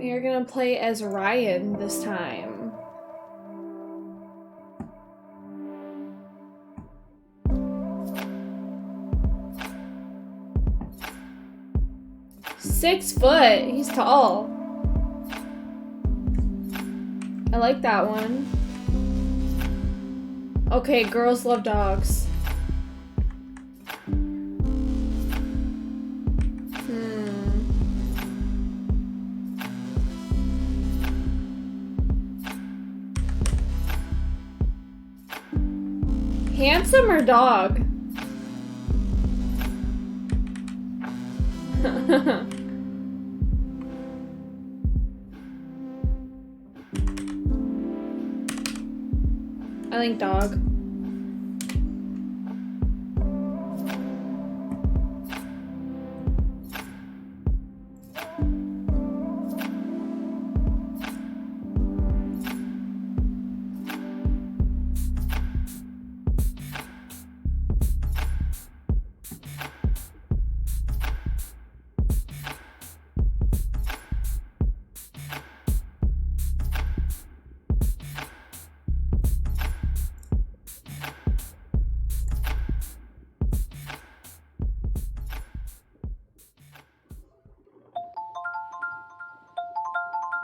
You're gonna play as Ryan this time. $6 He's tall. I like that one. Okay, girls love dogs. Handsome or dog? I think dog.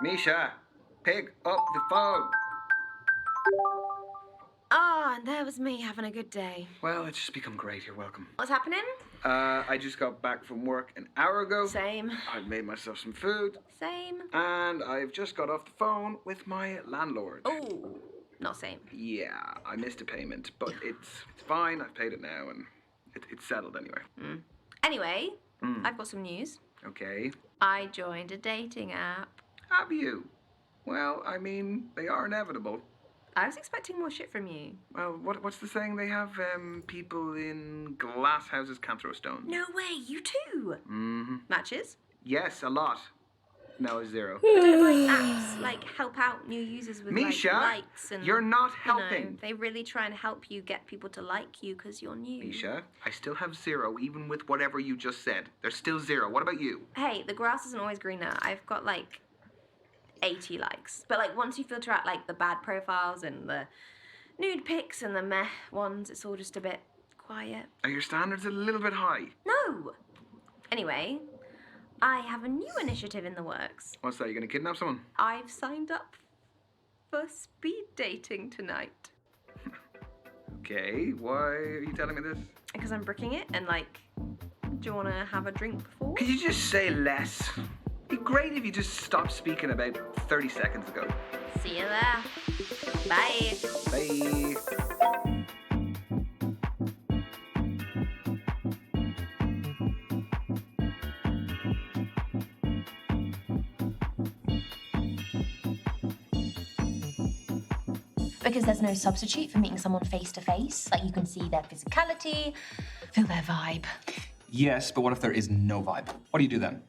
Misha, pick up the phone. Ah, and there was me having a good day. Well, it's just become great. You're welcome. What's happening? I just got back from work an hour ago. Same. I've made myself some food. Same. And I've just got off the phone with my landlord. Oh, not same. Yeah, I missed a payment, but it's fine. I've paid it now, and it's settled anyway. Anyway, I've got some news. Okay. I joined a dating app. Have you? Well, I mean, they are inevitable. I was expecting more shit from you. Well, what's the saying? They have people in glass houses can't throw stones. No way, you too. Mm-hmm. Matches? Yes, a lot. No, 0. Like apps, like help out new users with Misha, like likes and. you're not You know, helping. they really try and help you get people to like you because you're new. Misha, I still have 0, even with whatever you just said. There's still 0. What about you? Hey, the grass isn't always greener. I've got like 80 likes. But like once you filter out like the bad profiles and the nude pics and the meh ones, it's all just a bit quiet. Are your standards a little bit high? No! Anyway, I have a new initiative in the works. What's that? You gonna kidnap someone? I've signed up for speed dating tonight. Okay, why are you telling me this? Because I'm bricking it and like, do you want to have a drink before? Could you just say less? It'd be great if you just stopped speaking about 30 seconds ago. See you there. Bye. Bye. Because there's no substitute for meeting someone face to face. Like you can see their physicality, feel their vibe. Yes, but what if there is no vibe? What do you do then?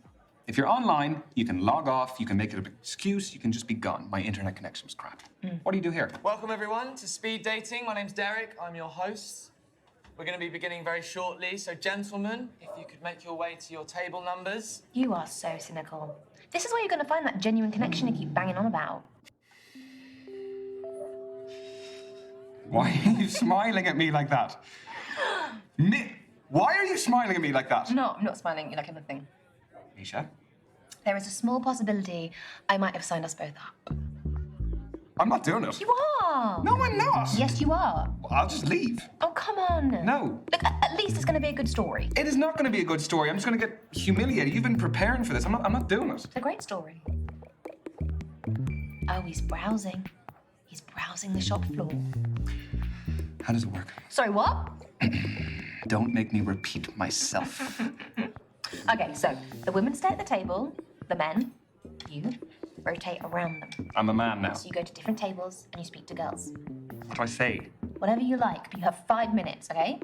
If you're online, you can log off, you can make it an excuse, you can just be gone. My internet connection was crap. What do you do here? Welcome everyone to Speed Dating. My name's Derek, I'm your host. We're going to be beginning very shortly, so gentlemen, if you could make your way to your table numbers. You are so cynical. This is where you're going to find that genuine connection you keep banging on about. Why are you smiling at me like that? Why are you smiling at me like that? No, I'm not smiling at you like anything. Misha? There is a small possibility I might have signed us both up. I'm not doing it. You are! No, I'm not. Yes, you are. I'll just leave. Oh, come on. No. Look, at least it's going to be a good story. It is not going to be a good story. I'm just going to get humiliated. You've been preparing for this. I'm not doing it. It's a great story. Oh, he's browsing. He's browsing the shop floor. How does it work? Sorry, what? Don't make me repeat myself. Okay, so the women stay at the table, the men, you, rotate around them. I'm a man now. So you go to different tables and you speak to girls. What do I say? Whatever you like, but you have 5 minutes, okay?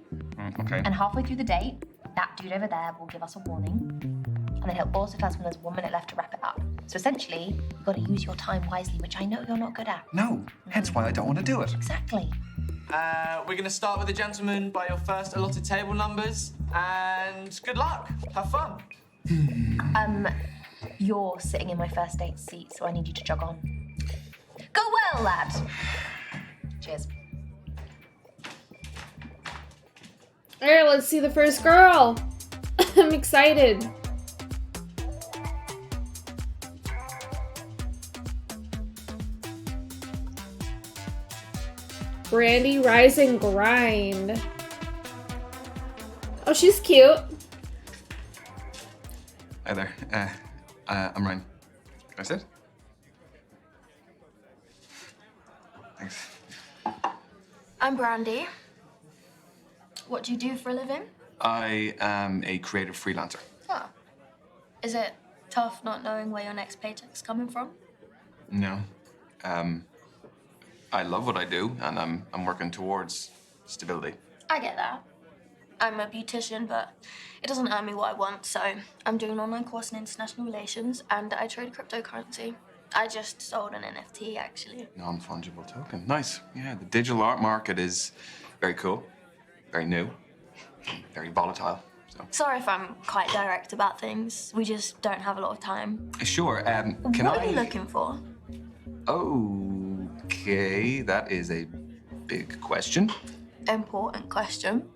Okay. And halfway through the date, that dude over there will give us a warning. And then he'll also tell us when there's 1 minute left to wrap it up. So essentially, you've got to use your time wisely, which I know you're not good at. No, hence why I don't want to do it. Exactly. We're going to start with the gentlemen by your first allotted table numbers. And good luck. Have fun. You're sitting in my first date seat, so I need you to jog on. Go well, lad. Cheers. Alright, let's see the first girl. I'm excited. Brandy, Rise and Grind. Oh, she's cute. Hi there. I'm Ryan. Can I sit? Thanks. I'm Brandy. What do you do for a living? I am a creative freelancer. Oh. Is it tough not knowing where your next paycheck's coming from? No. I love what I do, and I'm working towards stability. I get that. I'm a beautician, but it doesn't earn me what I want, so I'm doing an online course in international relations, and I trade cryptocurrency. I just sold an NFT, actually. Non-fungible token. Nice. Yeah, the digital art market is very cool, very new, very volatile. So. Sorry if I'm quite direct about things. We just don't have a lot of time. Sure. Can What I? are you looking for? Okay, that is a big question. Important question.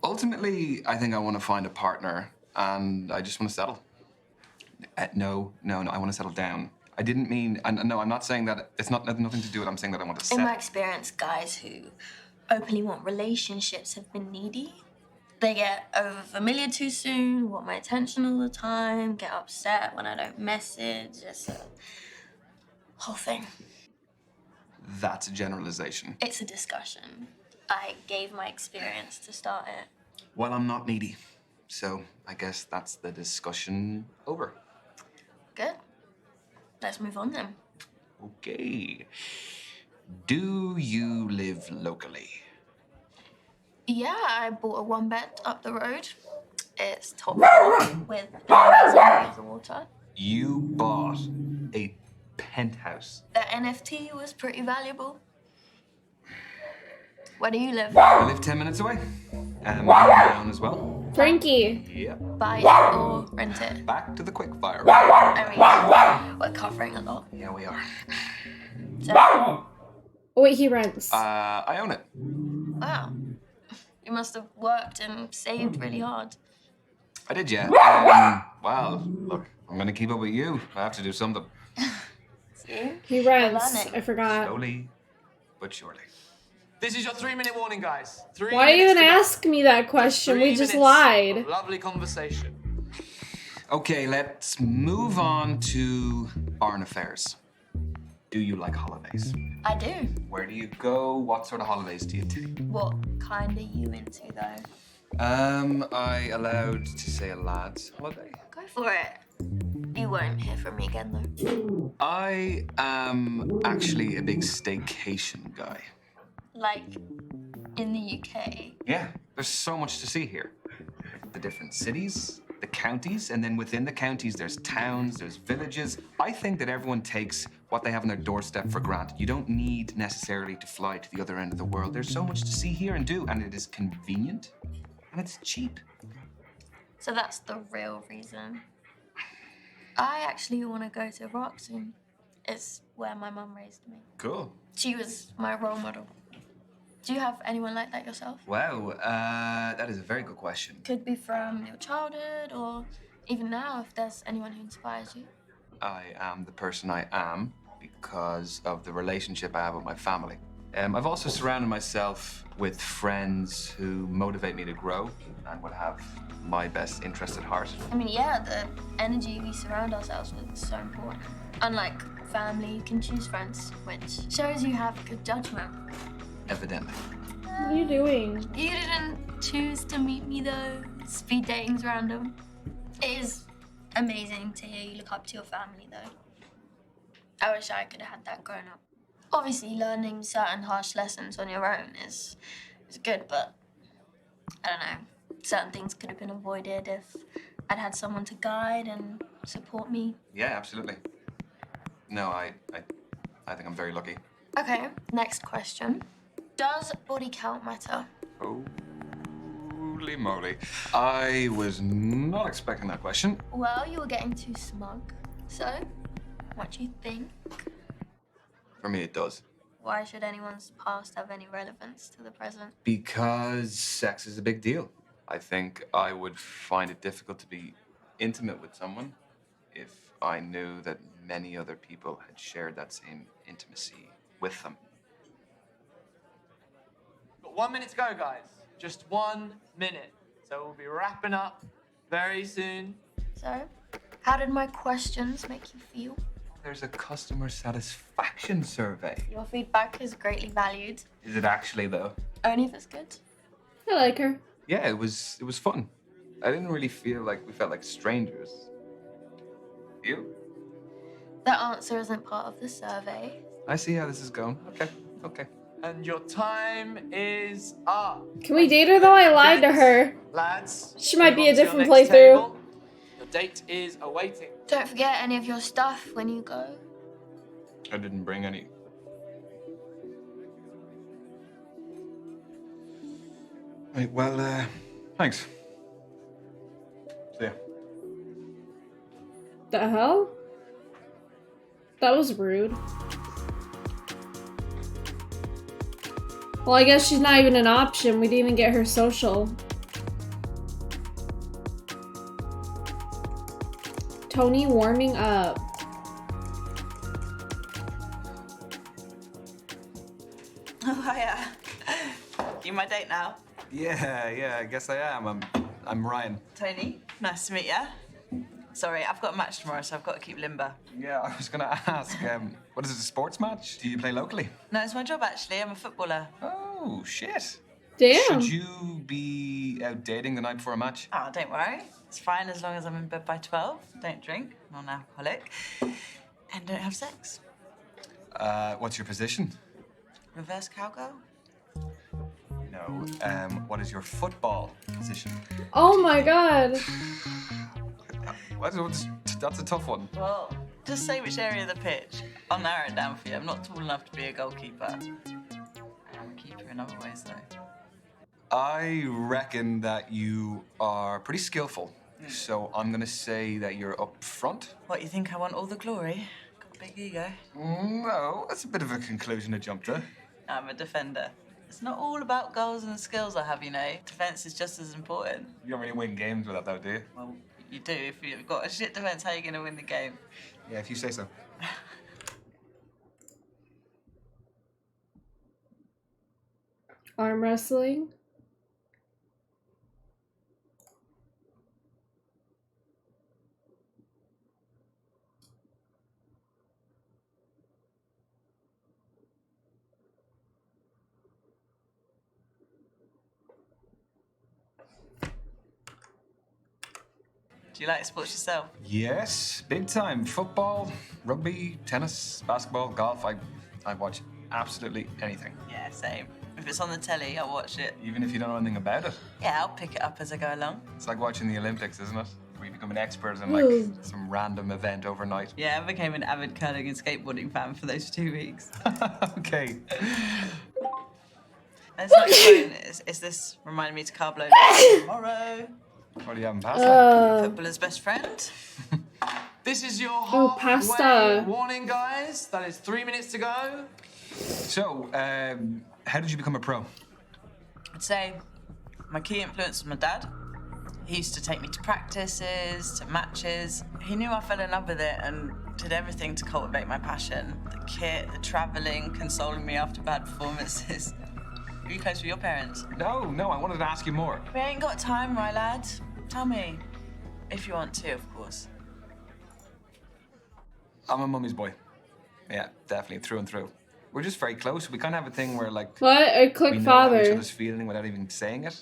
Ultimately, I think I want to find a partner, and I just want to settle. No, I want to settle down. I didn't mean, and no, I'm not saying that. It's not nothing to do with. I'm saying that I want to settle. In my experience, guys who openly want relationships have been needy. They get over familiar too soon, want my attention all the time, get upset when I don't message. It's a whole thing. That's a generalization. It's a discussion. I gave my experience to start it. Well, I'm not needy, so I guess that's the discussion over. Good. Let's move on then. Okay. Do you live locally? Yeah, I bought a one-bed up the road. It's top floor with amazing view of the water. You bought a penthouse. The NFT was pretty valuable. Where do you live? I live 10 minutes away. I'm down as well. Frankie. Yep. Buy it or rent it? Back to the quick fire. I mean, we're covering a lot. Yeah, we are. So, Oh, wait, he rents. I own it. wow. You must have worked and saved really hard. I did, yeah. Well, look, I'm gonna keep up with you. I have to do something. See? He rents. learning. I forgot. Slowly, but surely. This is your 3-minute warning, guys. 3 Why minutes even to go. ask me that question? 3 We just minutes lied. of lovely conversation. Okay, let's move on to foreign affairs. Do you like holidays? I do. Where do you go? What sort of holidays do you take? What kind are you into, though? I allowed to say a lad's holiday? Go for it. You won't hear from me again, though. I am actually a big staycation guy. Like, in the UK. Yeah, there's so much to see here. The different cities, the counties, and then within the counties, there's towns, there's villages. I think that everyone takes what they have on their doorstep for granted. You don't need necessarily to fly to the other end of the world. There's so much to see here and do, and it is convenient, and it's cheap. So that's the real reason. I actually want to go to Iraq soon. It's where my mum raised me. Cool. She was my role model. Do you have anyone like that yourself? Wow, that is a very good question. Could be from your childhood or even now if there's anyone who inspires you. I am the person I am because of the relationship I have with my family. I've also surrounded myself with friends who motivate me to grow and would have my best interest at heart. I mean, yeah, the energy we surround ourselves with is so important. Unlike family, you can choose friends, which shows you have good judgment. Evidently. What are you doing? You didn't choose to meet me though. Speed dating's random. It is amazing to hear you look up to your family though. I wish I could have had that growing up. Obviously, learning certain harsh lessons on your own is good, but I don't know. Certain things could have been avoided if I'd had someone to guide and support me. Yeah, absolutely. No, I think I'm very lucky. Okay, next question. Does body count matter? Oh, Holy moly. I was not expecting that question. Well, you were getting too smug. So, what do you think? For me, it does. Why should anyone's past have any relevance to the present? Because sex is a big deal. I think I would find it difficult to be intimate with someone if I knew that many other people had shared that same intimacy with them. Got 1 minute to go, guys. Just 1 minute. So we'll be wrapping up very soon. So, how did my questions make you feel? There's a customer satisfaction survey. Your feedback is greatly valued. Is it actually, though? Only if it's good. I like her. Yeah, it was fun. I didn't really feel like we felt like strangers. You? The answer isn't part of the survey. I see how this is going. Okay. And your time is up. Can we date her though? I lied to her. Lads. She might move be a on to your different next playthrough. table. Your date is awaiting. Don't forget any of your stuff when you go. I didn't bring any. Right, well, thanks. See ya. The hell? That was rude. Well, I guess she's not even an option. We didn't even get her social. Toni warming up. Oh, hiya. You my date now? Yeah, I guess I am. I'm Ryan. Toni, nice to meet ya. Sorry, I've got a match tomorrow, so I've got to keep limber. Yeah, I was gonna ask, what is it, a sports match? Do you play locally? No, it's my job, actually. I'm a footballer. Oh, shit. Damn. Should you be out dating the night before a match? Oh, don't worry. It's fine as long as I'm in bed by 12. Don't drink, non-alcoholic, and don't have sex. What's your position? Reverse cowgirl? No. What is your football position? Oh my god. That's a tough one. Well, just say which area of the pitch. I'll narrow it down for you. I'm not tall enough to be a goalkeeper. I'm a keeper in other ways, though. I reckon that you are pretty skillful. So I'm gonna say that you're up front. What, you think I want all the glory? Got a big ego. No, that's a bit of a conclusion to jump to. I'm a defender. It's not all about goals and skills I have, you know. Defense is just as important. You don't really win games with that, though, do you? Well, you do. If you've got a shit defense, how are you going to win the game? Yeah, if you say so. Arm wrestling. Do you like sports yourself? Yes, big time. Football, rugby, tennis, basketball, golf. I watch absolutely anything. Yeah, same. If it's on the telly, I'll watch it. Even if you don't know anything about it. Yeah, I'll pick it up as I go along. It's like watching the Olympics, isn't it? Where you become an expert in Ooh. like some random event overnight. Yeah, I became an avid curling and skateboarding fan for those 2 weeks. Okay. And it's not your phone. It's this reminding me to carb load tomorrow. What do you having pasta? Footballer's best friend. This is your Oh, halfway pasta. warning, guys. That is 3 minutes to go. So, how did you become a pro? I'd say my key influence was my dad. He used to take me to practices, to matches. He knew I fell in love with it and did everything to cultivate my passion. The kit, the travelling, consoling me after bad performances. Are you close with your parents? No, I wanted to ask you more. We ain't got time, my lad. Tell me. If you want to, of course. I'm a mummy's boy. Yeah, definitely, through and through. We're just very close. We kind of have a thing where, like, What? I we click know how each father. other's feeling without even saying it.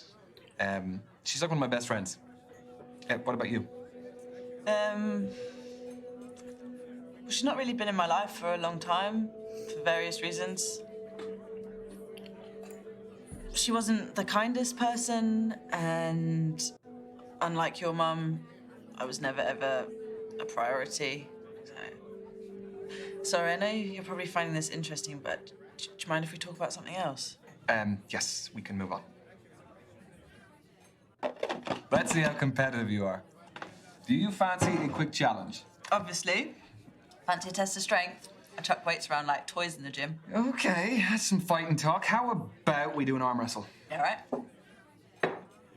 She's like one of my best friends. What about you? Well, she's not really been in my life for a long time, for various reasons. She wasn't the kindest person, and unlike your mum, I was never ever a priority. Sorry, I know you're probably finding this interesting, but do you mind if we talk about something else? Yes, we can move on. Let's see how competitive you are. Do you fancy a quick challenge? Obviously. Fancy a test of strength. I chuck weights around like toys in the gym. Okay, that's some fighting talk. How about we do an arm wrestle? You all right?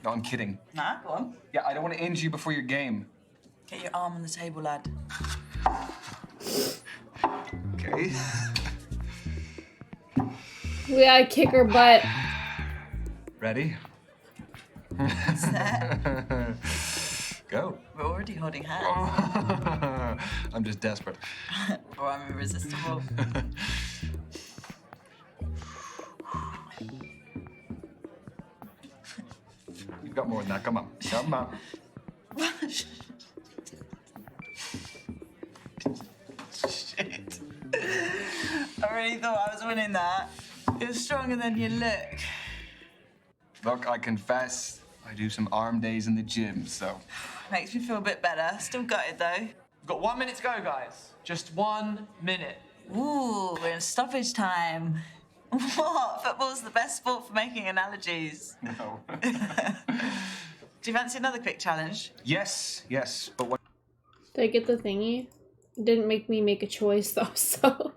No, I'm kidding. Nah, go on. Yeah, I don't want to injure you before your game. Get your arm on the table, lad. Okay. We gotta kick her butt. Ready? Set. Go. We're already holding hands. I'm just desperate. Or I'm irresistible. You've got more than that. Come on. Come on. Shit. I really thought I was winning that. You're stronger than you look. Look, I confess, I do some arm days in the gym, so. Makes me feel a bit better. Still got it though. We've got 1 minute to go, guys. Just 1 minute. Ooh, we're in stoppage time. What? Football's the best sport for making analogies. No. Do you fancy another quick challenge? Yes, but what Did I get the thingy? It didn't make me make a choice though, so.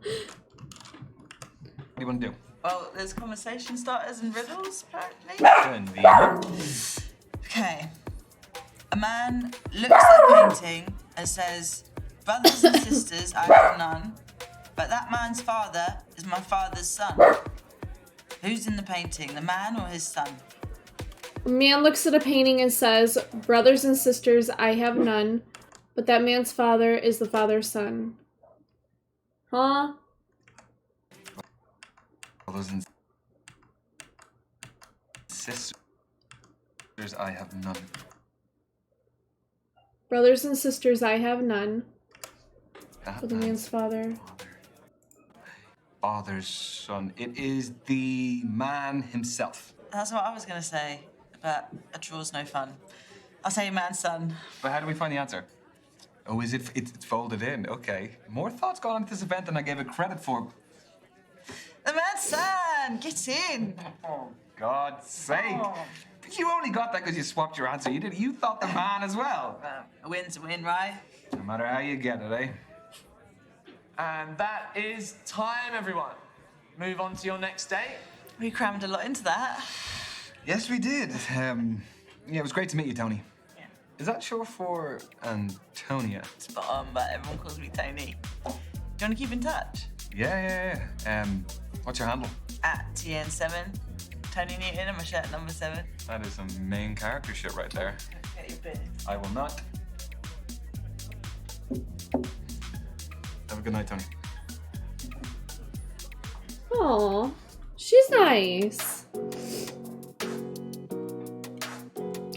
do you want to do? Well, there's conversation starters and riddles, apparently. Convenient. Okay. A man looks at a painting and says, "Brothers and sisters, I have none, but that man's father is my father's son." Who's in the painting, the man or his son? A man looks at a painting and says, "Brothers and sisters, I have none, but that man's father is the father's son." Huh? Brothers and sisters, I have none. Brothers and sisters, I have none, That but the man's father. Father's son. It is the man himself. That's what I was going to say, but a draw's no fun. I'll say man's son. But how do we find the answer? Oh, is it? It's folded in. Okay. More thoughts gone into this event than I gave it credit for. The man's son! Get in! Oh, God's sake! You only got that because you swapped your answer. You thought the man as well. A win's a win, right? No matter how you get it, eh? And that is time, everyone. Move on to your next date. We crammed a lot into that. Yes, we did. Yeah, it was great to meet you, Toni. Yeah. Is that short for Antonia? Spot on, but everyone calls me Toni. Do you want to keep in touch? Yeah. What's your handle? At TN7. Toni Newton and my shirt number 7. That is some main character shit right there. Get your bit. I will not. Have a good night, Toni. Aw, she's nice.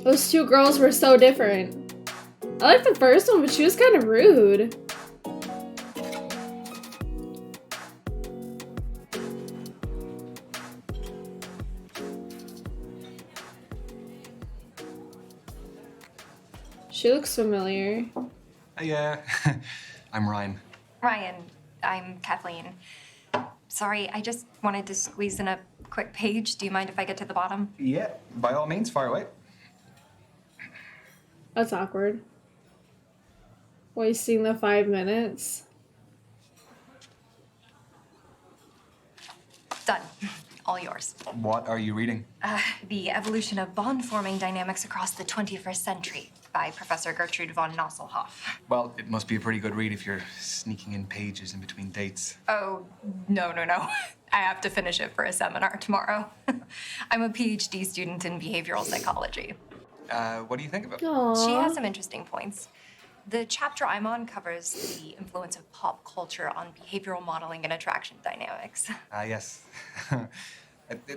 Those two girls were so different. I like the first one, but she was kind of rude. She looks familiar. Yeah, I'm Ryan. Ryan, I'm Kathleen. Sorry, I just wanted to squeeze in a quick page. Do you mind if I get to the bottom? Yeah, by all means, fire away. That's awkward. Wasting the 5 minutes. Done. All yours. What are you reading? The Evolution of Bond-Forming Dynamics Across the 21st Century by Professor Gertrude von Nosselhoff. Well, it must be a pretty good read if you're sneaking in pages in between dates. Oh, no. I have to finish it for a seminar tomorrow. I'm a PhD student in behavioral psychology. What do you think of it? Aww. She has some interesting points. The chapter I'm on covers the influence of pop culture on behavioral modeling and attraction dynamics. Yes.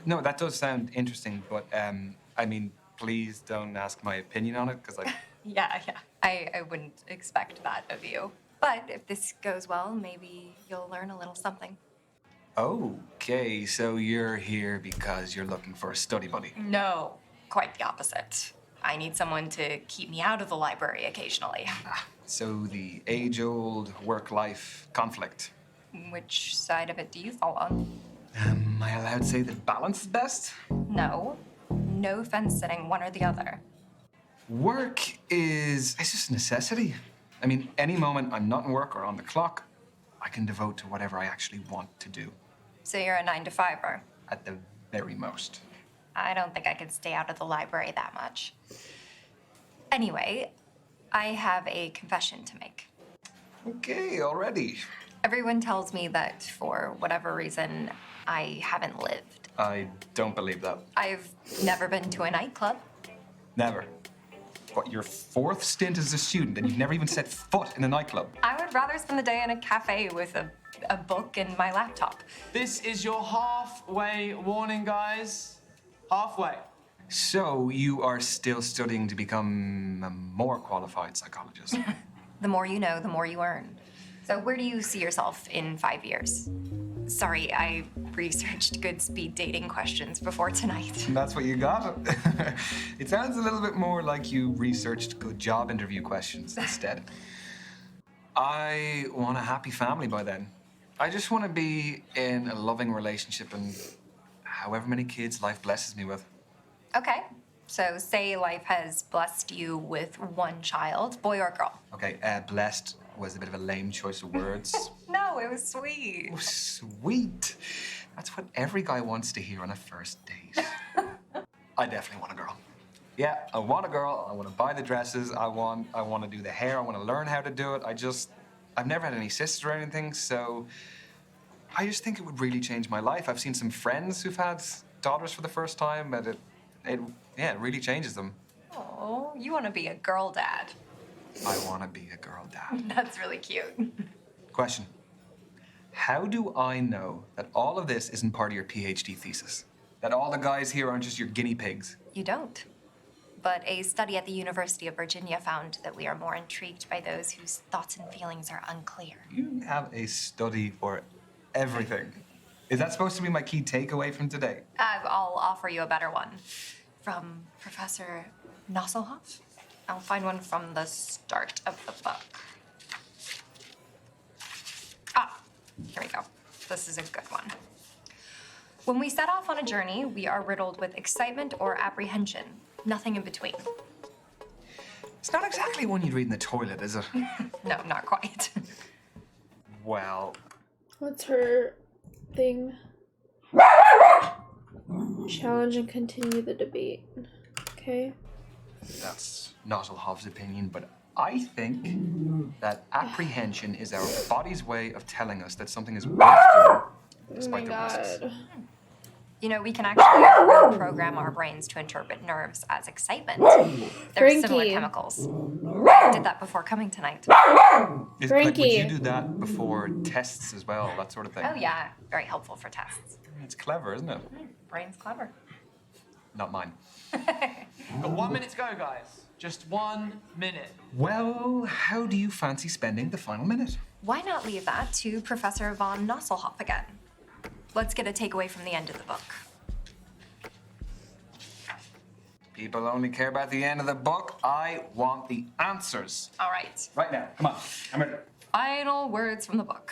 No, that does sound interesting, but I mean, please don't ask my opinion on it, because Yeah. I wouldn't expect that of you. But if this goes well, maybe you'll learn a little something. Okay, so you're here because you're looking for a study buddy. No, quite the opposite. I need someone to keep me out of the library occasionally. So the age-old work-life conflict. Which side of it do you fall on? Am I allowed to say that balance is best? No fence sitting, one or the other. Work it's just a necessity. I mean, any moment I'm not in work or on the clock, I can devote to whatever I actually want to do, So you're a 9-to-5er. at the very most. I don't think I could stay out of the library that much. Anyway, I have a confession to make. Okay, already. Everyone tells me that for whatever reason, I haven't lived. I don't believe that. I've never been to a nightclub. Never. What, your 4th stint as a student and you've never even set foot in a nightclub? I would rather spend the day in a cafe with a book and my laptop. This is your halfway warning, guys. Halfway. So you are still studying to become a more qualified psychologist? The more you know, the more you earn. So where do you see yourself in 5 years? Sorry, I researched good speed dating questions before tonight. That's what you got? It sounds a little bit more like you researched good job interview questions instead. I want a happy family by then. I just want to be in a loving relationship and however many kids life blesses me with. Okay, so say life has blessed you with one child, boy or girl. Okay, blessed was a bit of a lame choice of words. No, it was sweet. Oh, sweet. That's what every guy wants to hear on a first date. I definitely want a girl. Yeah, I want a girl. I want to buy the dresses. I want to do the hair. I want to learn how to do it. I've never had any sisters or anything, so I just think it would really change my life. I've seen some friends who've had daughters for the first time, and it really changes them. Oh, you want to be a girl dad. I want to be a girl dad. That's really cute. Question. How do I know that all of this isn't part of your PhD thesis? That all the guys here aren't just your guinea pigs? You don't. But a study at the University of Virginia found that we are more intrigued by those whose thoughts and feelings are unclear. You have a study for everything. Is that supposed to be my key takeaway from today? I'll offer you a better one. From Professor Nosselhoff. I'll find one from the start of the book. Here we go. This is a good one. When we set off on a journey, we are riddled with excitement or apprehension. Nothing in between. It's not exactly one you'd read in the toilet, is it? No, not quite. Well, What's her thing? Challenge and continue the debate. Okay. that's Nosselhoff's opinion, but I think that apprehension is our body's way of telling us that something is worth doing, Oh my despite the risks. god. You know, we can actually program our brains to interpret nerves as excitement. There's similar Frankie. chemicals. I did that before coming tonight. Like, would Frankie. you do that before tests as well, that sort of thing? Oh yeah, very helpful for tests. It's clever, isn't it? Brain's clever. Not mine. Got 1 minute to go, guys. Just 1 minute. Well, how do you fancy spending the final minute? Why not leave that to Professor von Nosselhoff again? Let's get a takeaway from the end of the book. People only care about the end of the book. I want the answers. All right. Right now, come on, I'm ready. Final words from the book.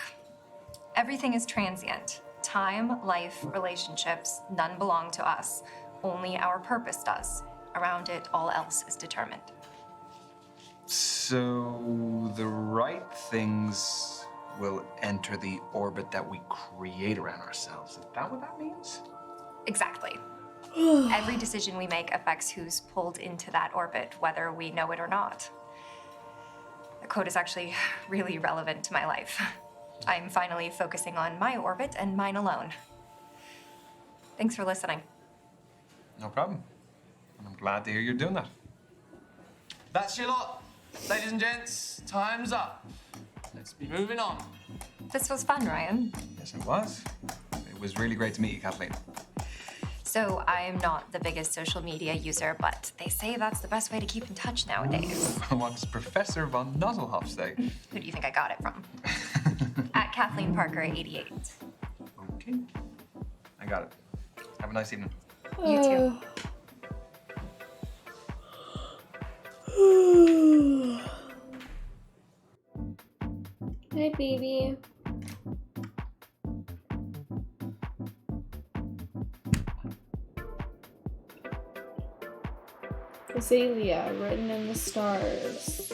Everything is transient. Time, life, relationships, none belong to us. Only our purpose does. Around it, all else is determined. So the right things will enter the orbit that we create around ourselves. Is that what that means? Exactly. Every decision we make affects who's pulled into that orbit, whether we know it or not. The quote is actually really relevant to my life. I'm finally focusing on my orbit and mine alone. Thanks for listening. No problem. And I'm glad to hear you're doing that. That's your lot. Ladies and gents, time's up. Let's be moving on. This was fun, Ryan. Yes, it was. It was really great to meet you, Kathleen. So I'm not the biggest social media user, but they say that's the best way to keep in touch nowadays. What does Professor von Nosselhoff say? Who do you think I got it from? At Kathleen Parker 88. Okay. I got it. Have a nice evening. You too. Hi, baby. Azalea, written in the stars.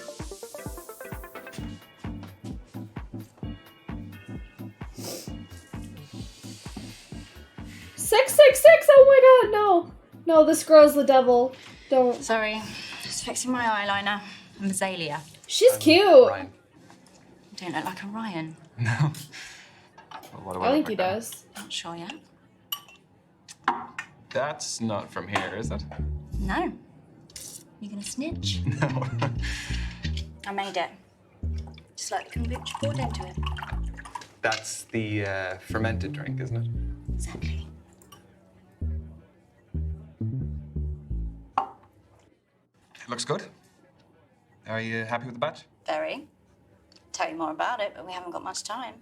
Six. Oh my god, no. No, this girl's the devil. Don't. Sorry, just fixing my eyeliner. I'm Azalea. She's cute. Ryan. Don't look like a Ryan. No. What do I think look he like then? does. Not sure yet. That's not from here, is it? No. You gonna snitch? No. I made it. Just like the kombucha poured into it. That's the fermented drink, isn't it? Exactly. It looks good. Are you happy with the batch? Very. Tell you more about it, but we haven't got much time.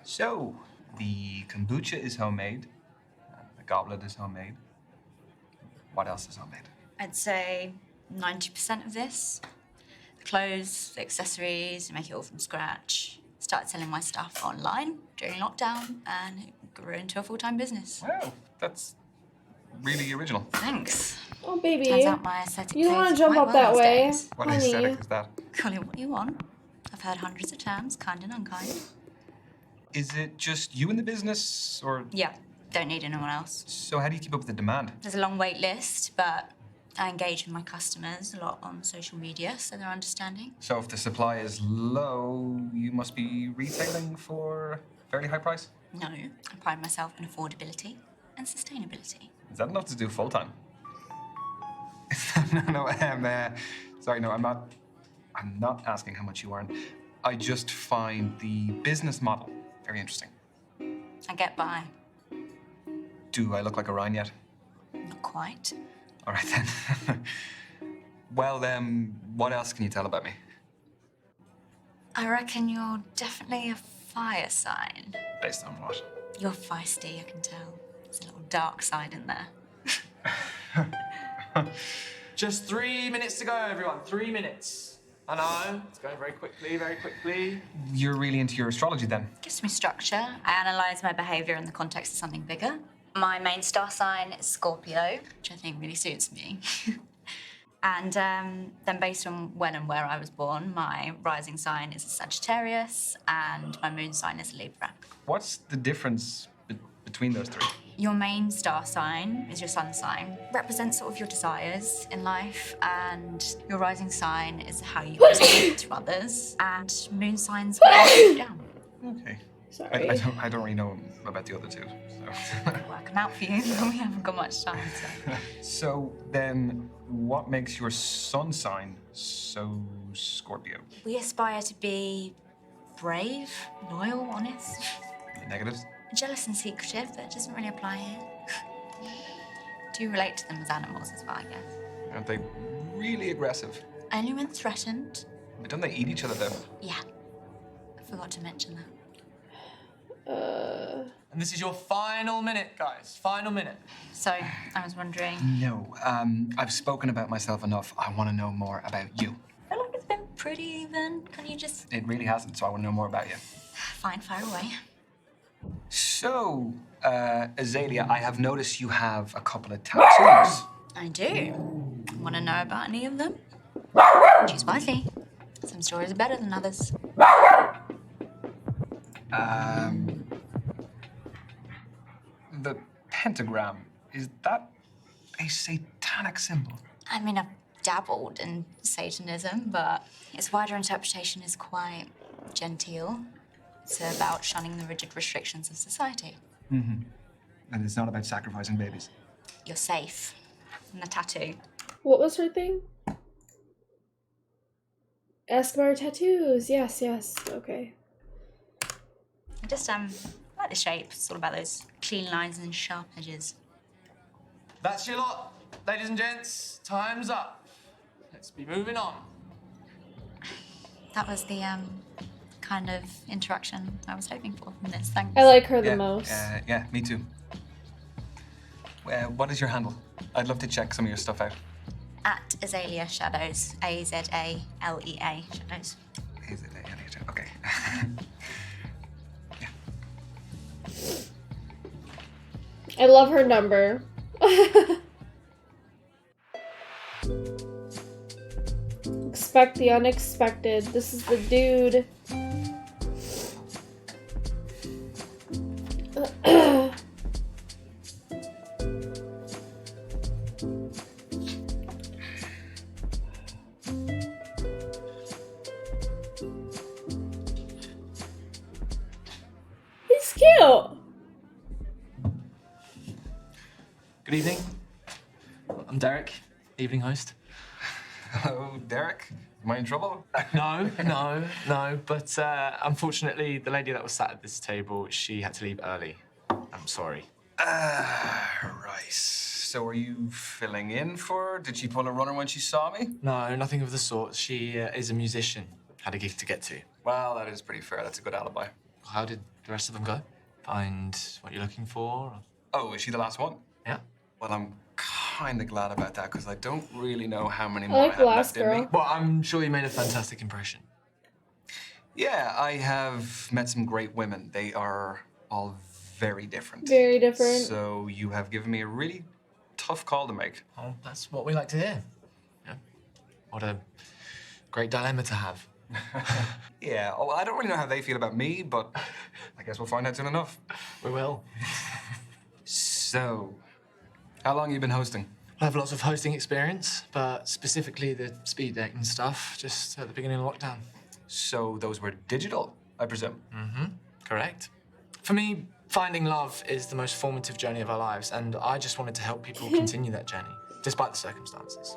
So, the kombucha is homemade. The goblet is homemade. What else is homemade? I'd say 90% of this. The clothes, the accessories, I make it all from scratch. Started selling my stuff online during lockdown, and it grew into a full-time business. Wow, that's really original. Thanks. Oh, baby. Turns out my aesthetic You don't want pays to jump quite up well that these way. days. What Honey. aesthetic is that? Call it what you want. I've heard hundreds of terms, kind and unkind. Is it just you in the business, or...? Yeah, don't need anyone else. So how do you keep up with the demand? There's a long wait list, but I engage with my customers a lot on social media, so they're understanding. So if the supply is low, you must be retailing for a fairly high price? No, I pride myself in affordability and sustainability. Is that enough to do full-time? No, sorry, no, I'm not asking how much you earn. I just find the business model very interesting. I get by. Do I look like a Ryan yet? Not quite. All right, then. Well, what else can you tell about me? I reckon you're definitely a fire sign. Based on what? You're feisty, I can tell. There's a little dark side in there. Just 3 minutes to go, everyone. 3 minutes. I know, it's going very quickly, very quickly. You're really into your astrology, then? Gives me structure. I analyse my behaviour in the context of something bigger. My main star sign is Scorpio, which I think really suits me. And then based on when and where I was born, my rising sign is a Sagittarius and my moon sign is Libra. What's the difference between those three? Your main star sign is your sun sign. Represents sort of your desires in life, and your rising sign is how you present to others, and moon signs will you down. Okay. Sorry. I don't really know about the other two, so. Work them out for you, but we haven't got much time, so. So then, what makes your sun sign so Scorpio? We aspire to be brave, loyal, honest. The negatives? Jealous and secretive, but it doesn't really apply here. Do relate to them as animals as well, I guess. Aren't they really aggressive? Only when threatened. But don't they eat each other, though? Yeah. I forgot to mention that. And this is your final minute, guys. Final minute. So, I was wondering... No, I've spoken about myself enough. I want to know more about you. I feel like it's been pretty even. Can you just... It really hasn't, so I want to know more about you. Fine, fire away. So, Azalea, I have noticed you have a couple of tattoos. I do. Want to know about any of them? Choose wisely. Some stories are better than others. The pentagram, is that a satanic symbol? I mean, I've dabbled in Satanism, but its wider interpretation is quite genteel. It's about shunning the rigid restrictions of society. Mm-hmm. And it's not about sacrificing babies. You're safe. And the tattoo. What was her thing? Ask about her tattoos. Yes. Okay. I just, like the shape. It's all about those clean lines and sharp edges. That's your lot. Ladies and gents, time's up. Let's be moving on. That was the, kind of interaction I was hoping for from this. Thanks. I like her the most. Yeah, me too. What is your handle? I'd love to check some of your stuff out. At Azalea Shadows. A-Z-A-L-E-A Shadows. A-Z-A-L-E-A, okay. Yeah. I love her number. expect the unexpected. This is the dude. He's cute. Good evening. I'm Derek, evening host. Hello, Derek. Am I in trouble? No. But unfortunately, the lady that was sat at this table, she had to leave early. I'm sorry. Right. So are you filling in for her? Did she pull a runner when she saw me? No, nothing of the sort. She is a musician. Had a gig to get to. Well, that is pretty fair. That's a good alibi. How did the rest of them go? Find what you're looking for? Oh, is she the last one? Yeah. Well, I'm kind of glad about that because I don't really know how many I more I like have Last left in me. Girl. Well, I'm sure you made a fantastic impression. Yeah, I have met some great women. They are all very different. Very different. So you have given me a really tough call to make. Oh, that's what we like to hear. Yeah. What a great dilemma to have. Yeah, well, I don't really know how they feel about me, but I guess we'll find out soon enough. We will. So, how long have you been hosting? I have lots of hosting experience, but specifically the speed dating stuff, just at the beginning of lockdown. So those were digital, I presume? Mm-hmm. Correct. For me, finding love is the most formative journey of our lives, and I just wanted to help people continue that journey, despite the circumstances.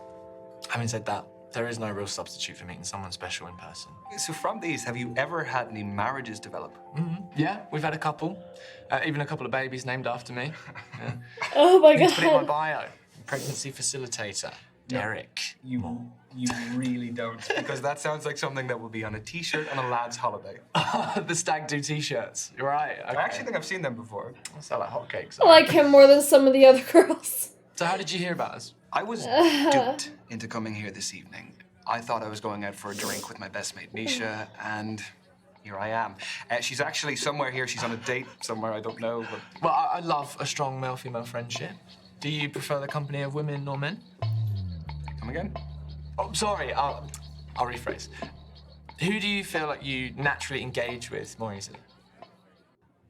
Having said that, there is no real substitute for meeting someone special in person. So from these, have you ever had any marriages develop? Mm-hmm. Yeah, we've had a couple. Even a couple of babies named after me. Yeah. Oh my Need to put it in my god. bio. Pregnancy facilitator, Derek. You really don't, because that sounds like something that would be on a t-shirt on a lad's holiday. The stag do t-shirts. You're right. Okay. I actually think I've seen them before. I sell like hotcakes. I like him more than some of the other girls. So how did you hear about us? I was duped into coming here this evening. I thought I was going out for a drink with my best mate, Misha, and here I am. She's actually somewhere here. She's on a date somewhere, I don't know, but... Well, I love a strong male-female friendship. Do you prefer the company of women or men? Come again? Oh, sorry, I'll rephrase. Who do you feel like you naturally engage with more easily?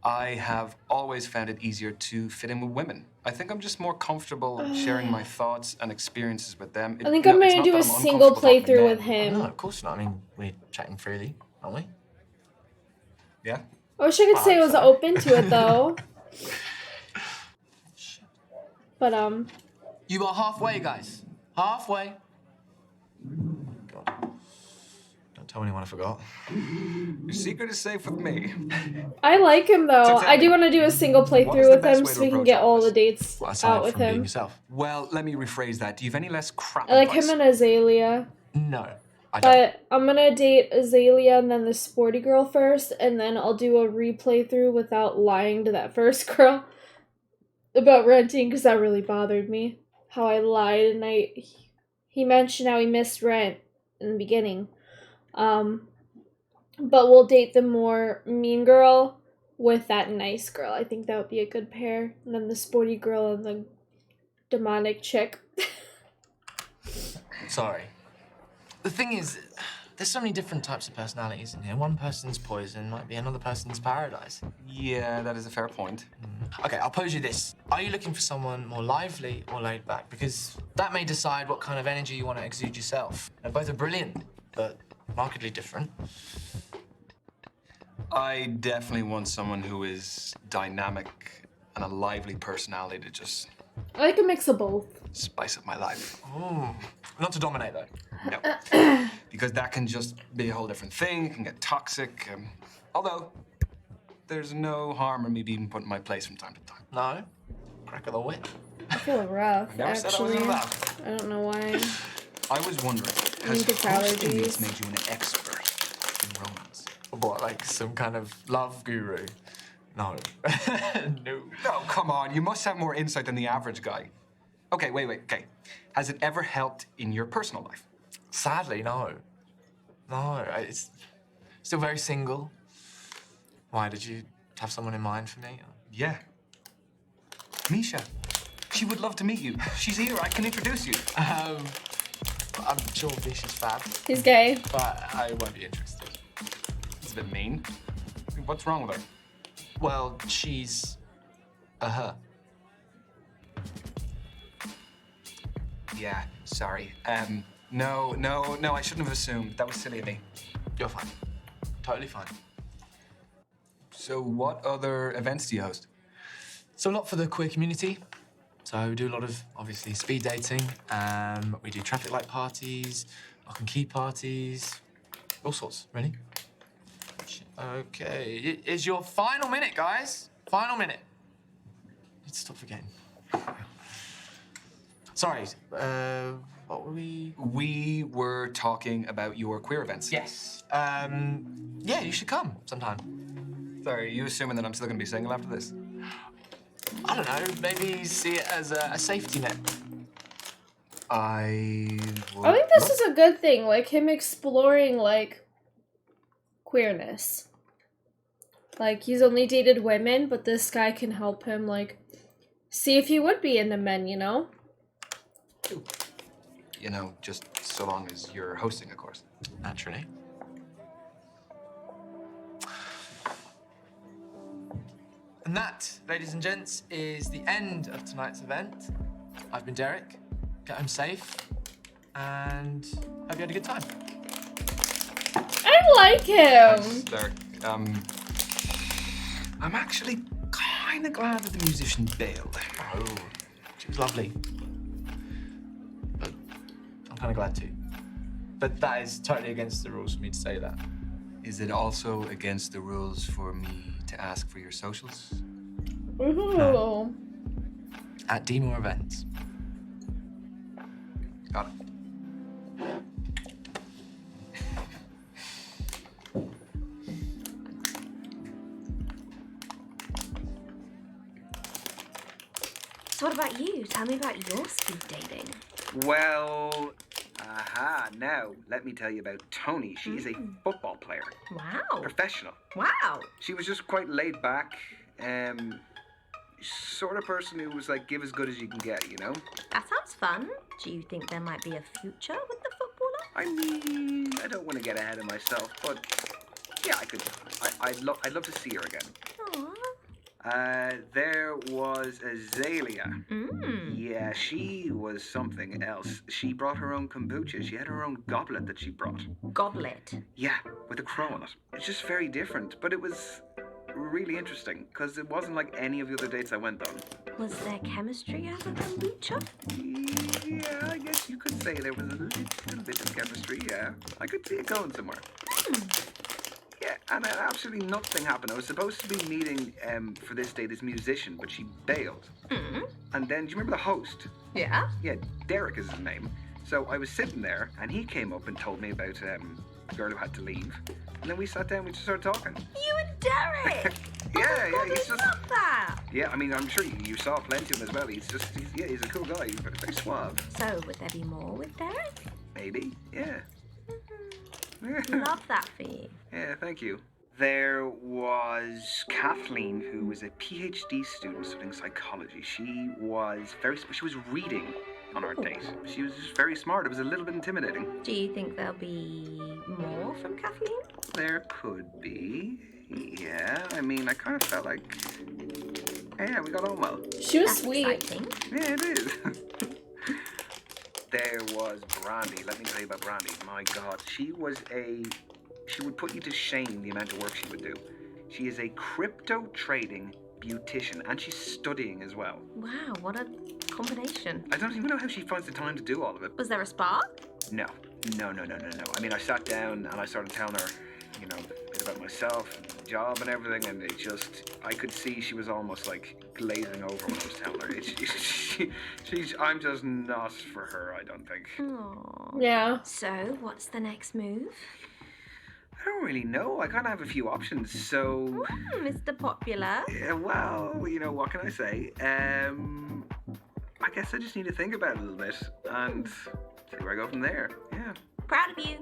I have always found it easier to fit in with women. I think I'm just more comfortable sharing my thoughts and experiences with them. I think I'm it's gonna not do that a I'm single uncomfortable talking to playthrough men. with him. No, of course not. I mean, we're chatting freely, aren't we? Yeah? I wish I could say I was open to it though. But You are halfway, guys. Halfway. God. Don't tell anyone I forgot. Your secret is safe with me. I like him though. So tell I do me, want to do a single what is playthrough the with best him way to so we can approach get all all the this? dates Well, aside out with from being him. yourself. Well, let me rephrase that. Do you have any less crap I like advice? him and Azalea. No, I don't. But I'm gonna date Azalea and then the sporty girl first, and then I'll do a replay through without lying to that first girl about renting, because that really bothered me. How I lied and he mentioned how he missed rent in the beginning. But we'll date the more mean girl with that nice girl. I think that would be a good pair. And then the sporty girl and the demonic chick. Sorry. The thing is, there's so many different types of personalities in here. One person's poison might be another person's paradise. Yeah, that is a fair point. Okay, I'll pose you this. Are you looking for someone more lively or laid back? Because that may decide what kind of energy you want to exude yourself. And both are brilliant, but markedly different. I definitely want someone who is dynamic and a lively personality to just I like a mix of both. spice up my life. Ooh. Not to dominate, though. No. Because that can just be a whole different thing. It can get toxic. Although, there's no harm in me being put in my place from time to time. No? Crack of the whip. I feel rough, Never said I was actually. allowed. I don't know why. I was wondering, has think it's hosting allergies. these made you an expert in romance? What, like some kind of love guru? No. No. No, come on. You must have more insight than the average guy. Okay, wait. Okay. Has it ever helped in your personal life? Sadly, no. No, it's still very single. Why, did you have someone in mind for me? Yeah. Misha. She would love to meet you. She's here. I can introduce you. I'm sure Visha's fab, He's gay. but I won't be interested. It's a bit mean. What's wrong with her? Well, she's a her. Yeah, sorry. No, I shouldn't have assumed. That was silly of me. You're fine. Totally fine. So what other events do you host? So a lot for the queer community. So we do a lot of, obviously, speed dating. We do traffic light parties, lock and key parties, all sorts, really. Okay, it is your final minute, guys. Final minute. Let's stop forgetting. Sorry, what were we? We were talking about your queer events. Yes. Yeah, you should come sometime. Sorry, are you assuming that I'm still gonna be single after this? I don't know, maybe see it as a safety net. I think this is a good thing, like him exploring like queerness. Like he's only dated women, but this guy can help him like see if he would be into men, you know? You know, just so long as you're hosting, of course. Naturally. And that, ladies and gents, is the end of tonight's event. I've been Derek. Get home safe, and hope you had a good time. I like him. Thanks, Derek. I'm actually kind of glad that the musician bailed. Oh, she was lovely. But I'm kind of glad too. But that is totally against the rules for me to say that. Is it also against the rules for me to ask for your socials? Ooh. At D-More Events. Got it. So what about you? Tell me about your speed dating. Well, now let me tell you about Toni. She's a football player. Wow. Professional. Wow. She was just quite laid back. Sort of person who was like, give as good as you can get, you know? That sounds fun. Do you think there might be a future with the footballer? I mean, I don't want to get ahead of myself, but yeah, I'd love to see her again. Aww. There was Azalea. Yeah, she was something else. She brought her own kombucha. She had her own goblet that she brought. Goblet. Yeah, with a crow on it. It's just very different, but it was really interesting because it wasn't like any of the other dates I went on. Was there chemistry over kombucha? Yeah, I guess you could say there was a little bit of chemistry, yeah. I could see it going somewhere. Yeah, and absolutely nothing happened. I was supposed to be meeting for this day this musician, but she bailed. And then, do you remember the host? Yeah. Yeah, Derek is his name. So I was sitting there, and he came up and told me about a girl who had to leave. And then we sat down, we just started talking. You and Derek! Yeah, God, he's I just... love that! Yeah, I mean, I'm sure you saw plenty of him as well. He's a cool guy. He's very suave. So, would there be more with Derek? Maybe, yeah. Love that for you. Yeah, thank you. There was Kathleen, who was a PhD student studying psychology. She was reading on our date. She was just very smart. It was a little bit intimidating. Do you think there'll be more from Kathleen? There could be. Yeah, I mean, I kind of felt like... Yeah, we got on well. She was That's sweet. exciting. Yeah, it is. There was Brandy. Let me tell you about Brandy. My God, she would put you to shame the amount of work she would do. She is a crypto trading beautician, and she's studying as well. Wow, what a combination. I don't even know how she finds the time to do all of it. Was there a spark? No. I mean, I sat down and I started telling her, you know, a bit about myself, and the job and everything, and it just, I could see she was almost like glazing over when I was telling her. I'm just not for her, I don't think. Aww. Yeah. So, what's the next move? I don't really know. I kind of have a few options, so... Mr. Popular. Yeah, well, you know, what can I say? I guess I just need to think about it a little bit and see where I go from there. Yeah. Proud of you.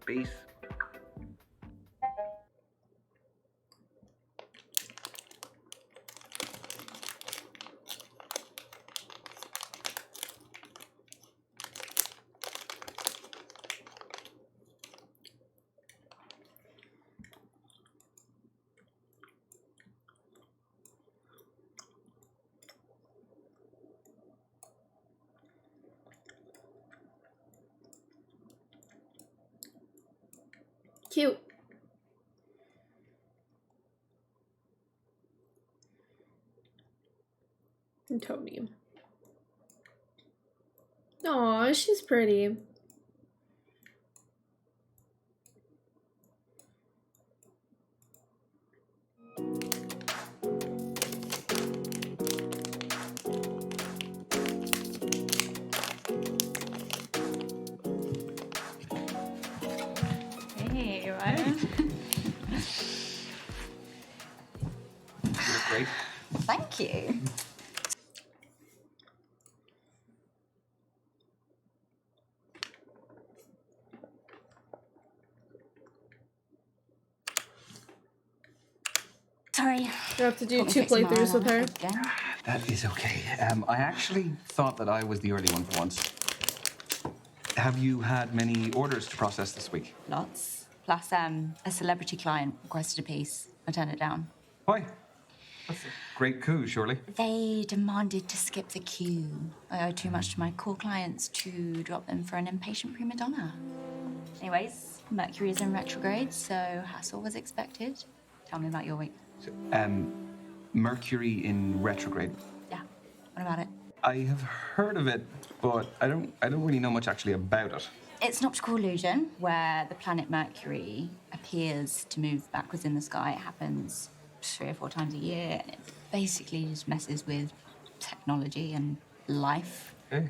Peace. Cute. And Toni. Aw, she's pretty. Hey, Ryan. You look great. Thank you. Sorry. You have to do Got me 2 fixing my playthroughs with her. eyeliner again. That is okay. I actually thought that I was the early one for once. Have you had many orders to process this week? Lots. Plus, a celebrity client requested a piece. I turned it down. Why? That's a great coup, surely. They demanded to skip the queue. I owe too much to my core clients to drop them for an impatient prima donna. Anyways, Mercury is in retrograde, so hassle was expected. Tell me about your week. So, Mercury in retrograde. Yeah. What about it? I have heard of it, but I don't really know much actually about it. It's an optical illusion where the planet Mercury appears to move backwards in the sky. It happens 3 or 4 times a year, and it basically just messes with technology and life. Okay.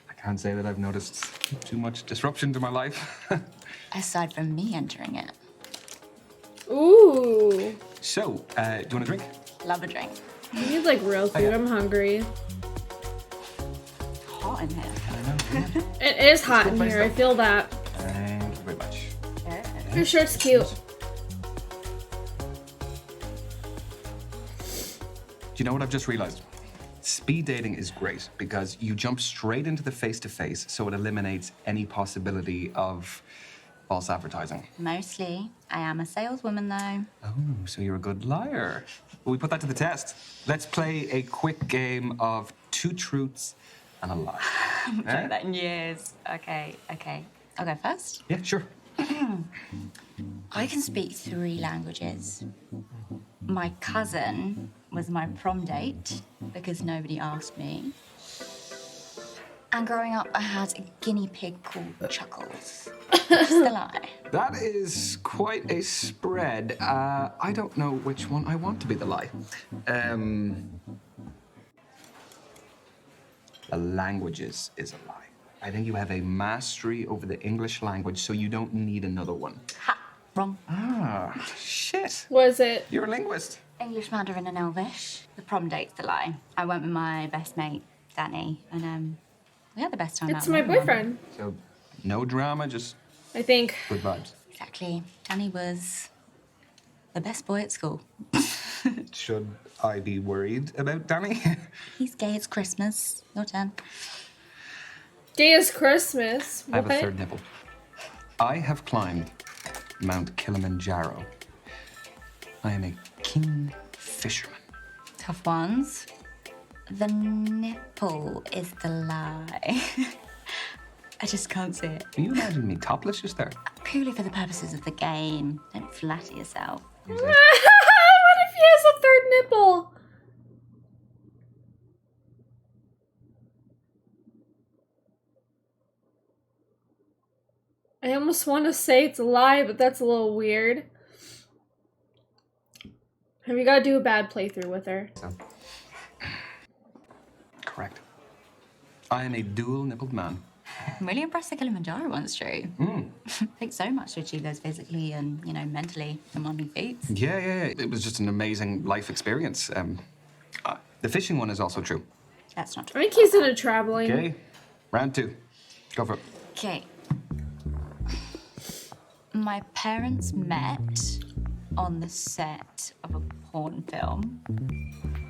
I can't say that I've noticed too much disruption to my life. Aside from me entering it. Ooh. So, do you want a drink? Love a drink. I need like real food. I'm hungry. Hot in here. I know. It is hot in here. I feel that. Thank you very much. Your shirt's cute. Do you know what I've just realized? Speed dating is great because you jump straight into the face-to-face, so it eliminates any possibility of false advertising. Mostly. I am a saleswoman, though. Oh, so you're a good liar. Well, we put that to the test. Let's play a quick game of 2 truths and a lie. I haven't played that in years. Okay. I'll go first. Yeah, sure. I can speak 3 languages. My cousin was my prom date because nobody asked me. And growing up, I had a guinea pig called Chuckles. Just a lie. That is quite a spread. I don't know which one I want to be the lie. The languages is a lie. I think you have a mastery over the English language, so you don't need another one. Ha! Wrong. Ah, shit. Was it? You're a linguist. English, Mandarin, and Elvish. The prom date's the lie. I went with my best mate, Danny, and we had the best time out. It's my boyfriend. So, no drama, just I think. good vibes. Exactly. Danny was the best boy at school. Should I be worried about Danny? He's gay, it's Christmas. Your turn. Day is Christmas. I have a What? third nipple. I have climbed Mount Kilimanjaro. I am a king fisherman. Tough ones. The nipple is the lie. I just can't see it. Can you imagine me topless just there? Purely for the purposes of the game. Don't flatter yourself. What if he has a third nipple? I almost want to say it's a lie, but that's a little weird. Have you got to do a bad playthrough with her? So, correct. I am a dual-nippled man. I'm really impressed the Kilimanjaro one's true. Takes so much to achieve those physically and, mentally demanding feats. Yeah. It was just an amazing life experience. The fishing one is also true. That's not I true. think he's into traveling. Okay, round 2. Go for it. Okay. My parents met on the set of a porn film.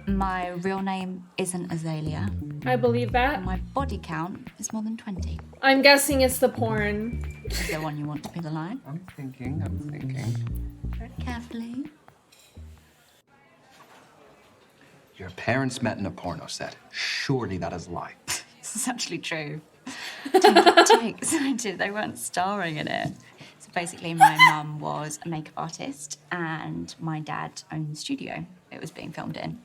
My real name isn't Azalea. I believe that. My body count is more than 20. I'm guessing it's the porn. Is there one you want to be the line? I'm thinking. Very carefully. Your parents met in a porno set. Surely that is a lie. This is actually true. To be excited, they weren't starring in it. It's a Basically, my mum was a makeup artist and my dad owned the studio it was being filmed in.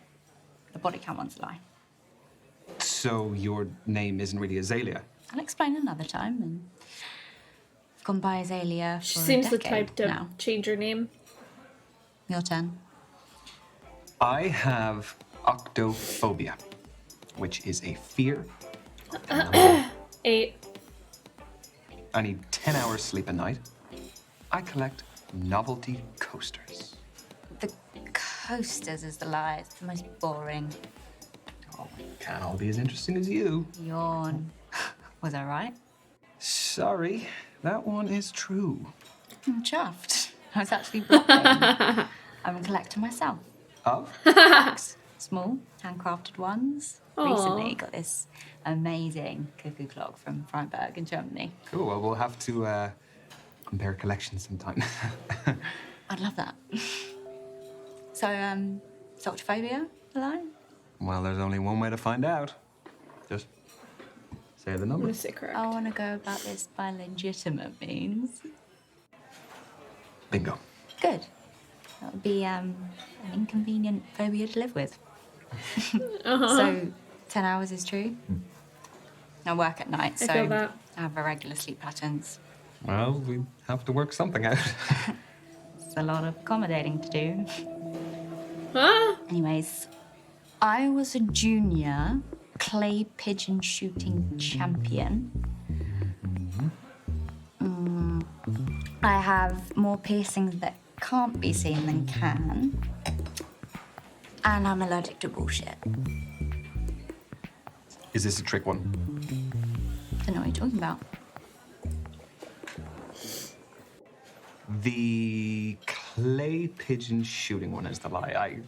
The body count one's a lie. So your name isn't really Azalea? I'll explain another time. And I've gone by Azalea for She a seems the decade type to now. change her name. Your turn. I have octophobia, which is a fear. 8. I need 10 hours sleep a night. I collect novelty coasters. The coasters is the lie. It's the most boring. Oh, can't all be as interesting as you. Yawn. Was I right? Sorry, that one is true. I'm chuffed. I was actually blocking. I'm a collector myself. Of? Clocks. Small, handcrafted ones. Aw. Recently got this amazing cuckoo clock from Freiburg in Germany. Cool, well, we'll have to compare collections sometime. I'd love that. So, Octophobia, a lie? Well, there's only one way to find out. Just say the I'm number. gonna say correct. I want to go about this by legitimate means. Bingo. Good. That would be an inconvenient phobia to live with. So, 10 hours is true? I work at night, I so feel that. I have irregular sleep patterns. Well, we have to work something out. It's a lot of accommodating to do. Huh? Anyways, I was a junior clay pigeon shooting champion. I have more piercings that can't be seen than can. And I'm allergic to bullshit. Is this a trick one? Don't know what you're talking about. The clay pigeon shooting one is the lie.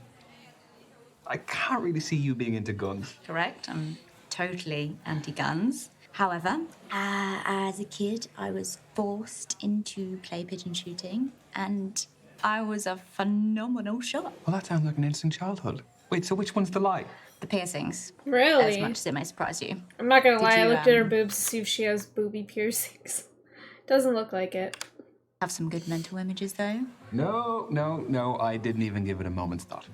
I can't really see you being into guns. Correct, I'm totally anti-guns. However, as a kid, I was forced into clay pigeon shooting, and I was a phenomenal shot. Well, that sounds like an interesting childhood. Wait, so which one's the lie? The piercings. Really? As much as it may surprise you. I'm not gonna lie, I you, looked at her boobs to see if she has booby piercings. Doesn't look like it. Have some good mental images, though. No, I didn't even give it a moment's thought.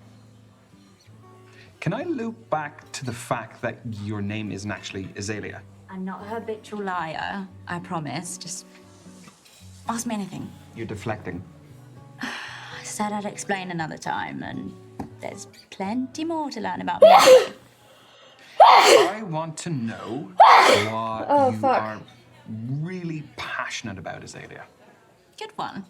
Can I loop back to the fact that your name isn't actually Azalea? I'm not a habitual liar, I promise. Just ask me anything. You're deflecting. I said I'd explain another time, and there's plenty more to learn about me. I want to know what you are really passionate about, Azalea. Good one.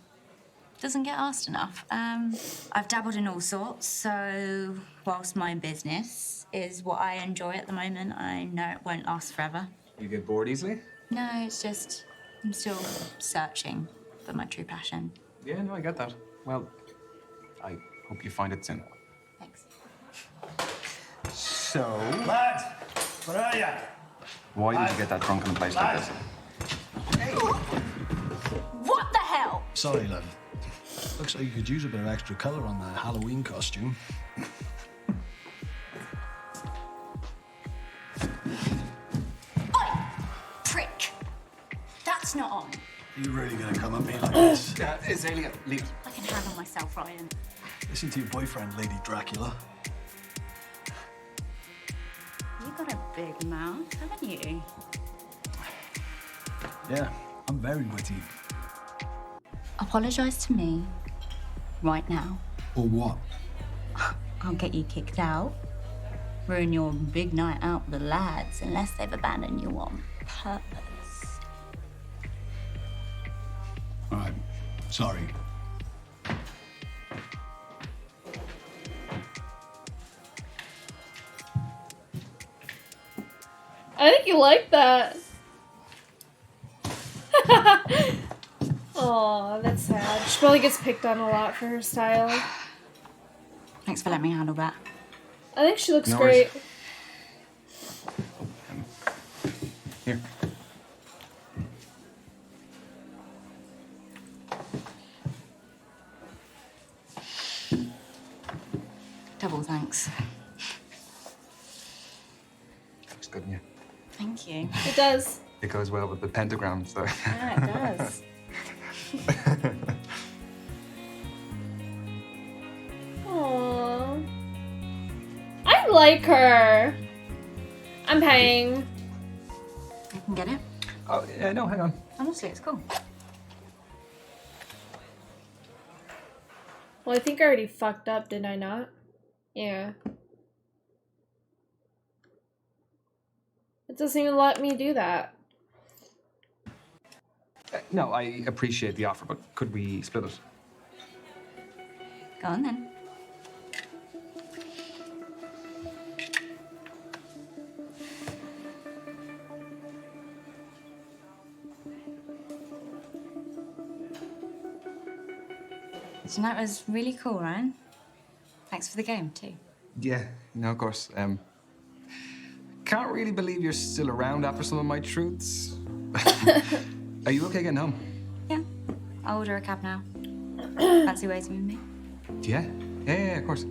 Doesn't get asked enough. I've dabbled in all sorts, so whilst my business is what I enjoy at the moment, I know it won't last forever. You get bored easily? No, it's just I'm still searching for my true passion. Yeah, no, I get that. Well, I hope you find it soon. Thanks. So, Lads, where are ya? why did you get that drunk in a place like this? What the hell? Sorry, lad. Looks like you could use a bit of extra colour on that Halloween costume. Oi! Prick! That's not on. Are you really going to come at me like this? Azalea, leave. I can handle myself, Ryan. Listen to your boyfriend, Lady Dracula. You got a big mouth, haven't you? Yeah, I'm very witty. Apologise to me right now. Or what? I'll get you kicked out. Ruin your big night out with the lads unless they've abandoned you on purpose. All right, sorry. I think you like that. Aw, that's sad. She probably gets picked on a lot for her style. Thanks for letting me handle that. I think she looks No great. worries. Here. Double thanks. Looks good on you. Thank you. It does. It goes well with the pentagram, so. Yeah, it does. like her. I'm paying. I can get it. Oh, yeah, no, hang on. Honestly, it's cool. Well, I think I already fucked up, did I not? Yeah. It doesn't even let me do that. No, I appreciate the offer, but could we split it? Go on then. Tonight was really cool, Ryan. Thanks for the game, too. Yeah, no, of course. Can't really believe you're still around after some of my truths. Are you okay getting home? Yeah. I'll order a cab now. Fancy waiting with me? Yeah, of course.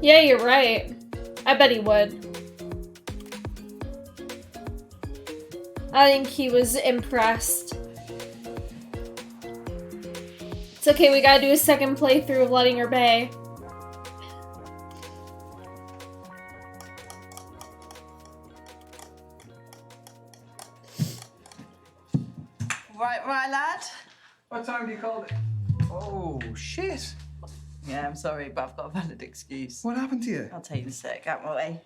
Yeah, you're right. I bet he would. I think he was impressed. It's okay, we gotta do a second playthrough of letting her bay. Right, lad? What time do you call it? Oh, shit. Yeah, I'm sorry, but I've got a valid excuse. What happened to you? I'll tell you in a sec. Out my way.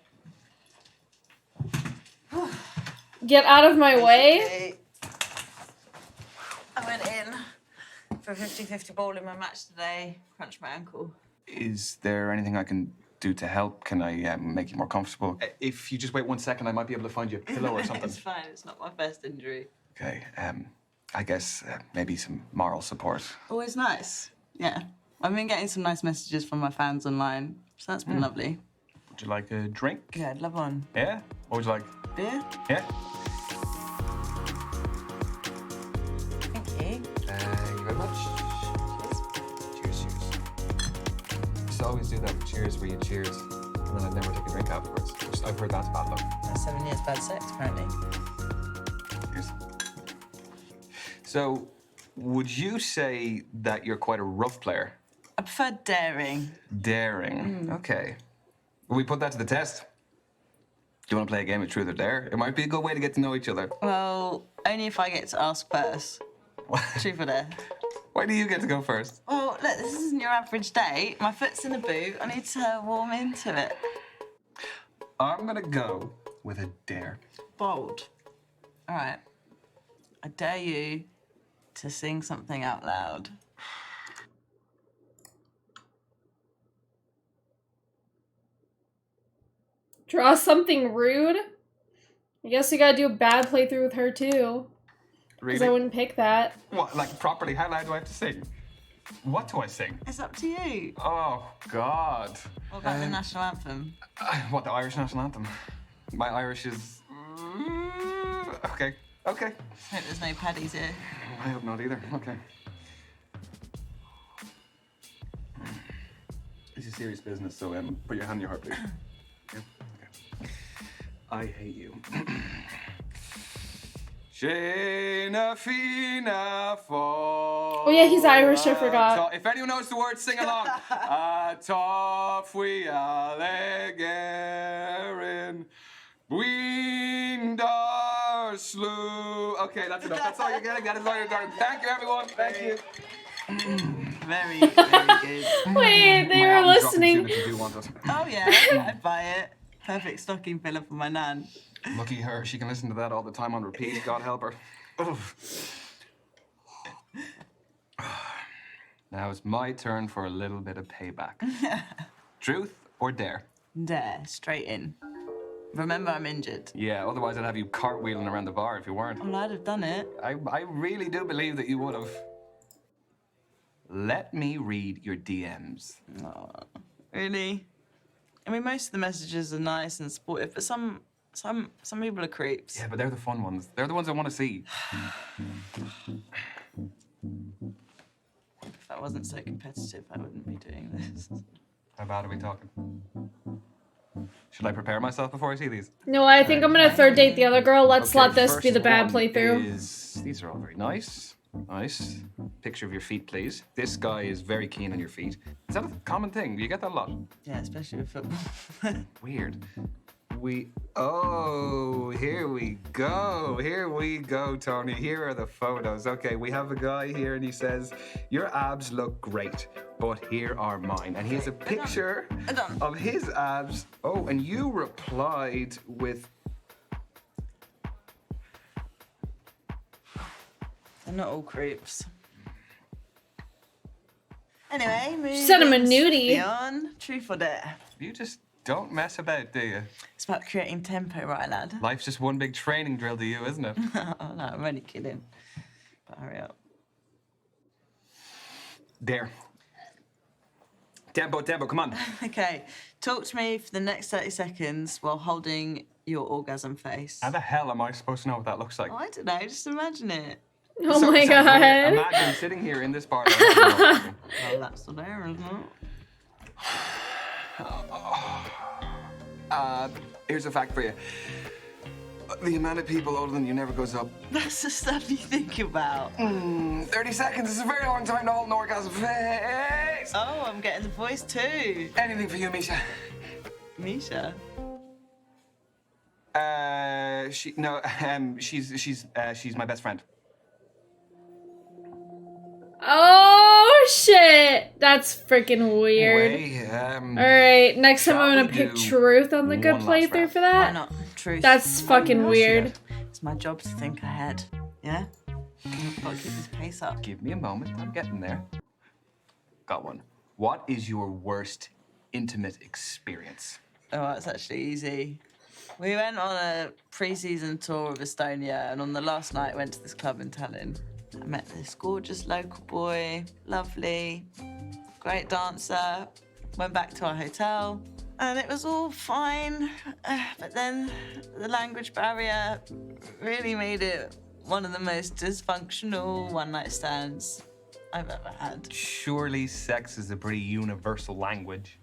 Get out of my way. I went in for a 50-50 ball in my match today. Crunched my ankle. Is there anything I can do to help? Can I make you more comfortable? If you just wait 1 second, I might be able to find you a pillow or something. It's fine. It's not my first injury. Okay, I guess maybe some moral support. Always nice. Yeah. I've been getting some nice messages from my fans online, so that's been lovely. Would you like a drink? Yeah, I'd love one. Yeah? What would you like? Beer? Yeah? Thank you. Thank you very much. Cheers. Just always do that cheers where you cheers, and then I'd never take a drink afterwards. I've heard that's bad luck. That's 7 years bad sex, apparently. Cheers. So, would you say that you're quite a rough player? I prefer daring. Daring. Okay. Will we put that to the test? Do you want to play a game of truth or dare? It might be a good way to get to know each other. Well, only if I get to ask first. Truth or dare? Why do you get to go first? Well, look, this isn't your average date. My foot's in a boot. I need to warm into it. I'm gonna go with a dare. Bold. All right. I dare you to sing something out loud. Draw something rude? I guess we gotta do a bad playthrough with her too. Because I wouldn't pick that. What, like properly? How loud do I have to sing? What do I sing? It's up to you. Oh, God. What about the national anthem? What, the Irish national anthem? My Irish is... Okay. I hope there's no paddies here. I hope not either. Okay. This is serious business, so put your hand on your heart, please. Yeah? Okay. I hate you. Shana Fina Oh yeah, he's Irish, I forgot. If anyone knows the words, sing along. Toff we allegerin. Winder slew. Okay, that's enough. That's all you're getting. That is all you're getting. Thank you, everyone. Thank you. Very good. Wait, they were listening. If you do want it. Oh yeah, I'd buy it. Perfect stocking filler for my nan. Lucky her. She can listen to that all the time on repeat. God help her. Now it's my turn for a little bit of payback. Truth or dare? Dare, straight in. Remember, I'm injured. Yeah, otherwise I'd have you cartwheeling around the bar if you weren't. Well, I'd have done it. I really do believe that you would have. Let me read your DMs. Oh, really? I mean, most of the messages are nice and supportive, but some people are creeps. Yeah, but they're the fun ones. They're the ones I want to see. If I wasn't so competitive, I wouldn't be doing this. How bad are we talking? Should I prepare myself before I see these? No, I think I'm gonna third date the other girl. Let's Okay, let this be first the bad one playthrough. These are all very nice. Nice. Picture of your feet, please. This guy is very keen on your feet. Is that a common thing? Do you get that a lot? Yeah, especially with football. Weird. Here we go. Here we go, Tony. Here are the photos. Okay, we have a guy here and he says, your abs look great, but here are mine. And he has a picture of his abs. Oh, and you replied with... They're not all creeps. Anyway, She sent him a nudie. Beyond truth or dare. You just don't mess about, do you? It's about creating tempo, right, lad? Life's just one big training drill to you, isn't it? Oh, no, I'm only kidding. But hurry up. There. Tempo, come on. Okay, talk to me for the next 30 seconds while holding your orgasm face. How the hell am I supposed to know what that looks like? Oh, I don't know, just imagine it. Oh my god. Imagine sitting here in this bar. Well, that's the there, isn't it? Here's a fact for you. The amount of people older than you never goes up. That's the stuff you think about. 30 seconds is a very long time to hold an orgasm face. Oh, I'm getting the voice too. Anything for you, Misha. Misha? She's my best friend. Oh shit! That's freaking weird. Anyway, Alright, next time shall I'm gonna we pick do truth on the good one last playthrough round? for Why that. not? Truth. That's fucking Oh, weird. shit. It's my job to think ahead. Yeah? I've got to keep this pace up. Give me a moment. I'm getting there. Got one. What is your worst intimate experience? Oh, that's actually easy. We went on a pre-season tour of Estonia, and on the last night went to this club in Tallinn. I met this gorgeous local boy, lovely, great dancer. Went back to our hotel, and it was all fine. But then the language barrier really made it one of the most dysfunctional one-night stands I've ever had. Surely sex is a pretty universal language.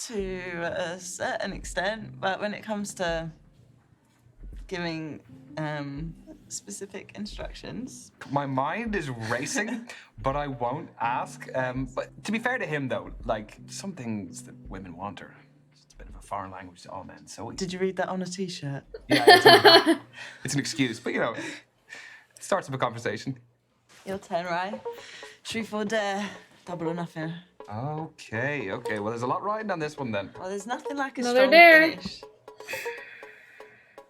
To a certain extent, but when it comes to giving specific instructions. My mind is racing, but I won't ask. But to be fair to him, though, like, some things that women want are just a bit of a foreign language to all men. So Did you read that on a t-shirt? yeah, it's an excuse, but, you know, it starts up a conversation. Your turn, right? Truth or dare? Double or nothing. Okay. Well, there's a lot riding on this one, then. Well, there's nothing like a Another strong dare. finish.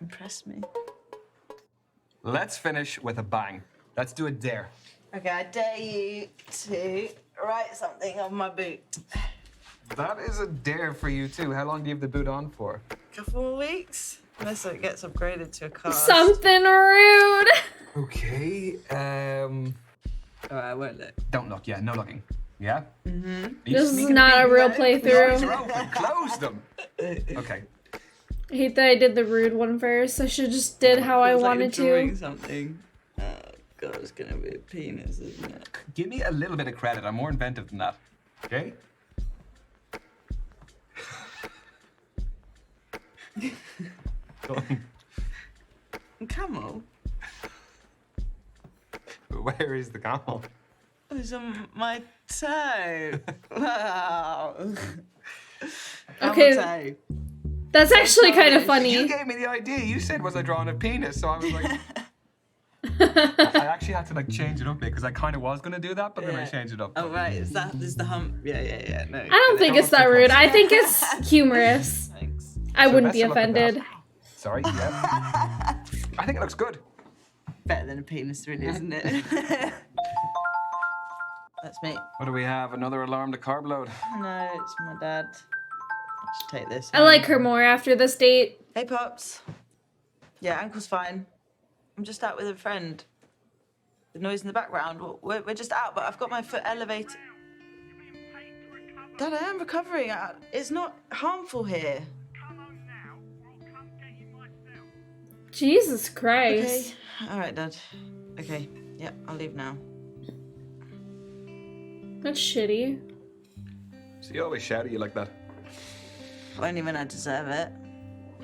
Impress me. Let's finish with a bang. Let's do a dare. Okay, I dare you to write something on my boot. That is a dare for you, too. How long do you have the boot on for? Couple of weeks, unless it gets upgraded to a car. Something rude. Okay, All right, I won't look. Don't look, yeah, no looking. Yeah? Mm-hmm. This is not a real playthrough. Eyes are open, close them. Okay. I hate that I did the rude one first. I should just did how I Feels like wanted you're drawing to. something. Oh god, it's gonna be a penis, isn't it? Give me a little bit of credit. I'm more inventive than that. Okay? Camel? Where is the camel? It was on my toe. Wow. Okay. Camel toe. That's actually kind of You funny. gave me the idea. You said, was I drawing a penis? So I was like... I actually had to like change it up a bit because I kind of was going to do that, but then I Yeah. changed it up. Oh right, is the hump? Yeah. No. I don't think it's that rude. I think it's humorous. Thanks. I So wouldn't be let's look at that. offended. Sorry, yeah. I think it looks good. Better than a penis, really, isn't it? That's me. What do we have? Another alarm to carb load. No, it's my dad. I should take this. I like her more after this date. Hey, Pops. Yeah, ankle's fine. I'm just out with a friend. The noise in the background. We're just out, but I've got my foot elevated. Dad, I am recovering. It's not harmful here. Jesus Christ. Okay. All right, Dad. Okay. Yep, I'll leave now. That's shitty. So you always shout at you like that. Only when I deserve it.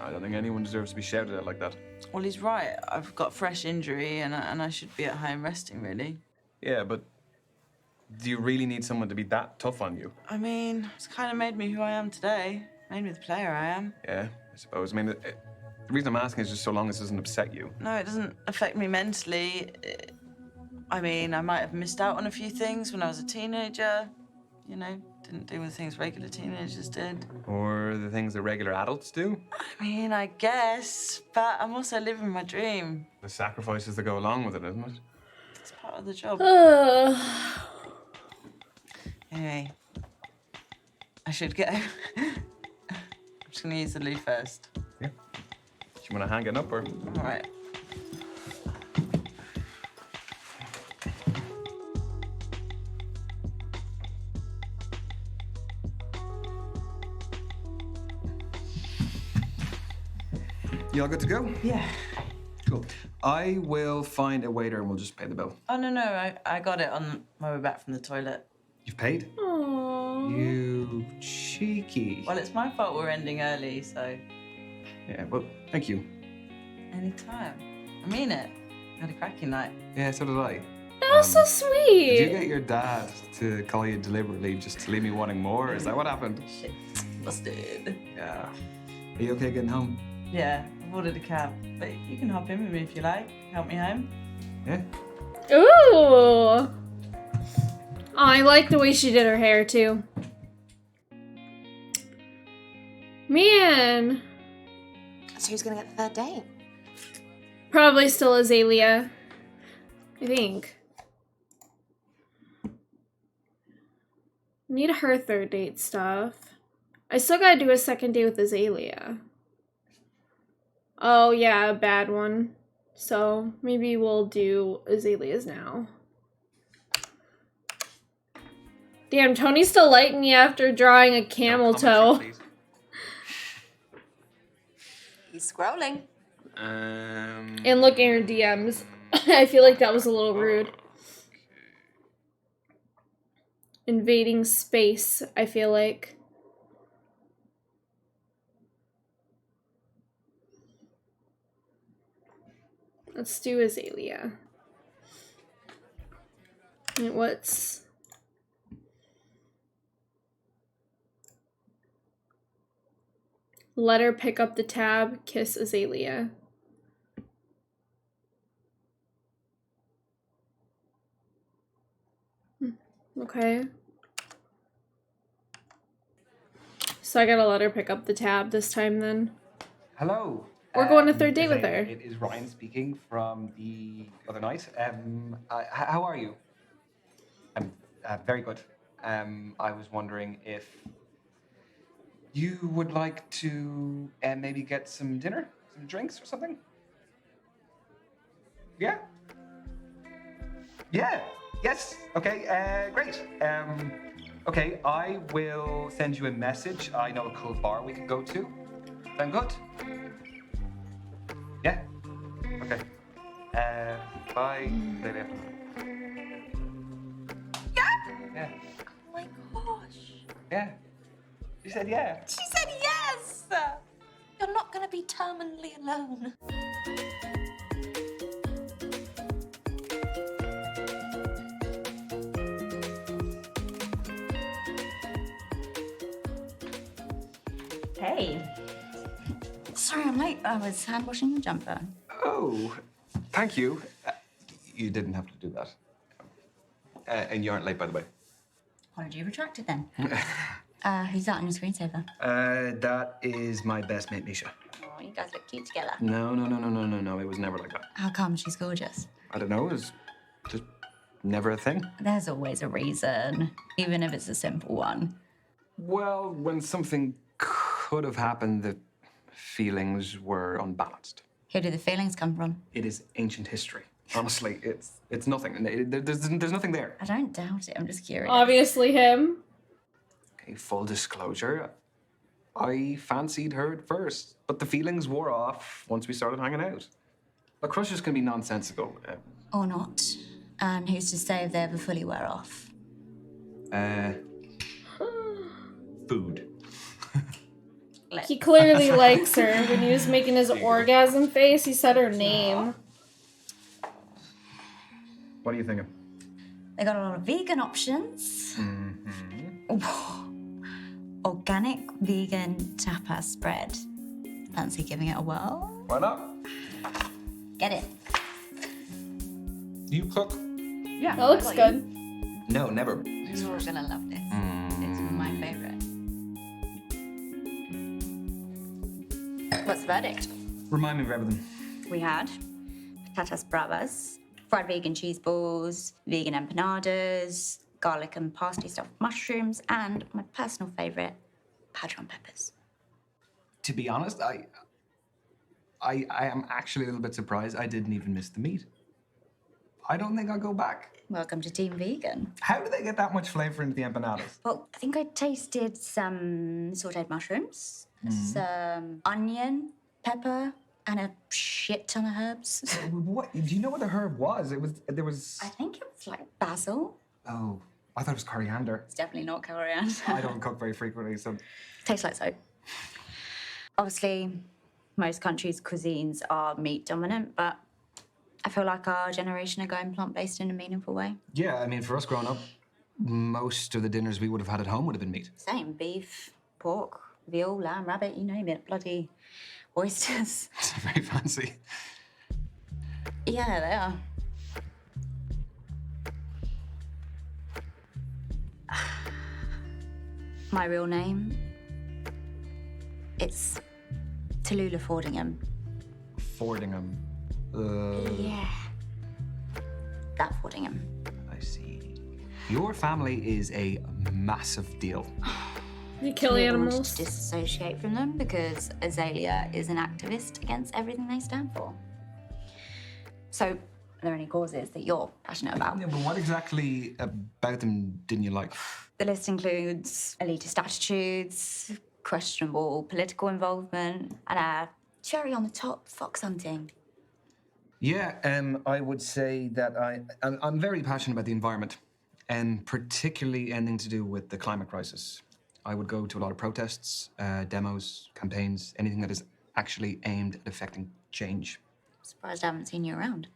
I don't think anyone deserves to be shouted at like that. Well, he's right. I've got a fresh injury and I should be at home resting, really. Yeah, but do you really need someone to be that tough on you? I mean, it's kind of made me who I am today. Made me the player I am. Yeah, I suppose. I mean, the reason I'm asking is just so long as it doesn't upset you. No, it doesn't affect me mentally. I mean, I might have missed out on a few things when I was a teenager. You know, didn't do the things regular teenagers did. Or the things that regular adults do. I mean, I guess, but I'm also living my dream. The sacrifices that go along with it, isn't it? It's part of the job. Anyway, I should go. I'm just gonna use the loo first. Yeah. Do you want to hang it up or? All right. You all good to go? Yeah. Cool. I will find a waiter and we'll just pay the bill. Oh, no, I got it on my way back from the toilet. You've paid? Aww. You cheeky. Well, it's my fault we're ending early, so... Yeah, well, thank you. Anytime. I mean it. Had a cracking night. Yeah, so did I. That was so sweet. Did you get your dad to call you deliberately just to leave me wanting more? Is that what happened? Shit. Busted. Yeah. Are you okay getting home? Yeah, I've ordered a cab, but you can hop in with me if you like. Help me home. Yeah. Ooh. Oh, I like the way she did her hair too. Man. So who's gonna get the third date? Probably still Azalea. I think. Need her third date stuff. I still gotta do a second date with Azalea. Oh yeah, a bad one. So maybe we'll do Azalea's now. Damn, Tony's still liking me after drawing a camel toe. He's scrolling. And looking at her DMs. I feel like that was a little rude. Invading space, I feel like. Let's do Azalea. And what's... Let her pick up the tab, kiss Azalea. Okay. So I gotta let her pick up the tab this time then. Hello. We're going to third date with her. It is Ryan speaking from the other night. How are you? I'm very good. I was wondering if you would like to maybe get some dinner, some drinks or something? Yeah? Yeah. Yes. Okay. Great. Okay. I will send you a message. I know a cool bar we could go to. Sound good? Yeah. Okay. Bye. Later. Yeah. Oh my gosh. Yeah. She said yeah. She said yes! You're not gonna be terminally alone. Hey. Sorry I'm late. I was hand washing the jumper. Oh, thank you. You didn't have to do that. And you aren't late, by the way. Why did you retract it then? Who's that on your screensaver? That is my best mate, Misha. Oh, you guys look cute together. No. It was never like that. How come? She's gorgeous. I don't know. It was just never a thing. There's always a reason, even if it's a simple one. Well, when something could have happened, the feelings were unbalanced. Who do the feelings come from? It is ancient history. Honestly, it's nothing. There's nothing there. I don't doubt it. I'm just curious. Obviously him. Okay, full disclosure. I fancied her at first, but the feelings wore off once we started hanging out. A crush is gonna be nonsensical. Or not. And who's to say if they ever fully wear off? Food. He clearly likes her. When he was making his orgasm face, he said her name. What are you thinking? They got a lot of vegan options. Organic vegan tapas spread. Fancy giving it a whirl? Why not? Get it. You cook? Yeah. That looks good. No, never. You're gonna love this. It's my favorite. What's the verdict? Remind me of everything. We had patatas bravas, fried vegan cheese balls, vegan empanadas, garlic and parsley stuffed mushrooms, and my personal favorite, padron peppers. To be honest, I am actually a little bit surprised I didn't even miss the meat. I don't think I'll go back. Welcome to Team Vegan. How do they get that much flavor into the empanadas? Well, I think I tasted some sauteed mushrooms, some onion, pepper, and a shit ton of herbs. What? Do you know what the herb was? There was... I think it was like basil. Oh, I thought it was coriander. It's definitely not coriander. I don't cook very frequently, so... Tastes like soap. Obviously, most countries' cuisines are meat dominant, but I feel like our generation are going plant-based in a meaningful way. Yeah, I mean, for us growing up, most of the dinners we would have had at home would have been meat. Same, beef, pork, veal, lamb, rabbit, you name it. Bloody oysters. It's very fancy. Yeah, they are. My real name, it's Tallulah Fordingham. Fordingham. Yeah. That Fordingham. I see. Your family is a massive deal. You kill Told animals. to disassociate from them because Azalea is an activist against everything they stand for. So, are there any causes that you're passionate about? Yeah, but what exactly about them didn't you like? The list includes elitist attitudes, questionable political involvement, and a cherry on the top, fox hunting. Yeah, I would say that I'm very passionate about the environment, and particularly anything to do with the climate crisis. I would go to a lot of protests, demos, campaigns, anything that is actually aimed at affecting change. Surprised I haven't seen you around.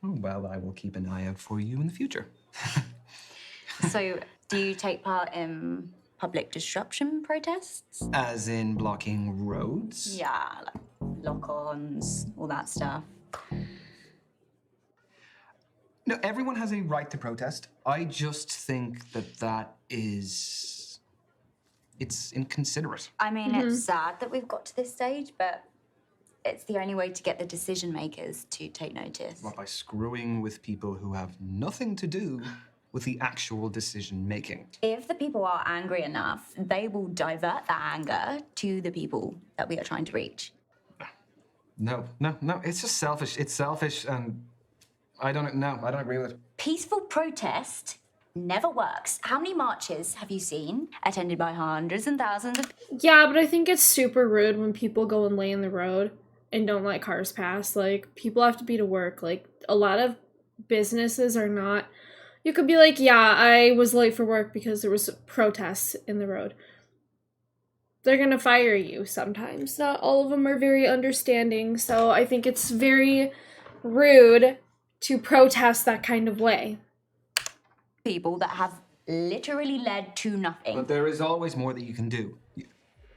Oh, well, I will keep an eye out for you in the future. So, do you take part in public disruption protests? As in blocking roads? Yeah, like lock-ons, all that stuff. No, everyone has a right to protest. I just think that is... it's inconsiderate. I mean, it's sad that we've got to this stage, but it's the only way to get the decision makers to take notice. What, by screwing with people who have nothing to do with the actual decision making? If the people are angry enough, they will divert that anger to the people that we are trying to reach. No, it's just selfish. It's selfish, and I don't agree with it. Peaceful protest never works. How many marches have you seen attended by hundreds and thousands of... Yeah, but I think it's super rude when people go and lay in the road and don't let cars pass. Like, people have to be to work. Like, a lot of businesses are not... You could be like, yeah, I was late for work because there was protests in the road. They're gonna fire you sometimes. Not all of them are very understanding, so I think it's very rude to protest that kind of way. People that have literally led to nothing. But there is always more that you can do.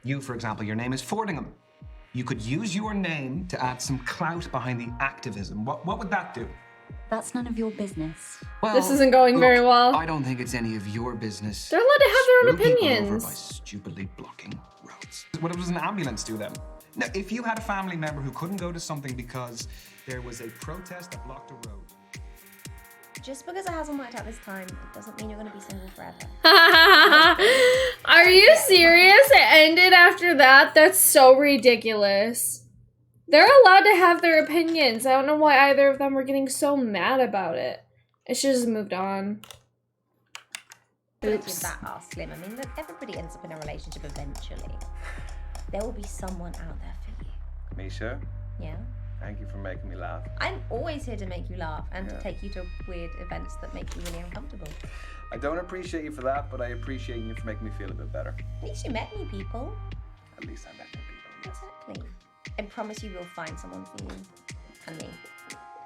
You, for example, your name is Fordingham. You could use your name to add some clout behind the activism. What would that do? That's none of your business. Well, This isn't going very well. I don't think it's any of your business. They're allowed to have their own Screw people over opinions. by stupidly blocking roads. What does an ambulance do then? Now, if you had a family member who couldn't go to something because there was a protest that blocked a road. Just because it hasn't worked out this time, it doesn't mean you're going to be single forever. Are you serious? It ended after that? That's so ridiculous. They're allowed to have their opinions. I don't know why either of them were getting so mad about it. It should have moved on. Look Oops. at that, ass Slim. I mean, look, everybody ends up in a relationship eventually. There will be someone out there for you. Misha, Yeah? thank you for making me laugh. I'm always here to make you laugh and to take you to weird events that make you really uncomfortable. I don't appreciate you for that, but I appreciate you for making me feel a bit better. At least you met me, people. at least I met new people. Exactly. I promise you we'll find someone for you. And me.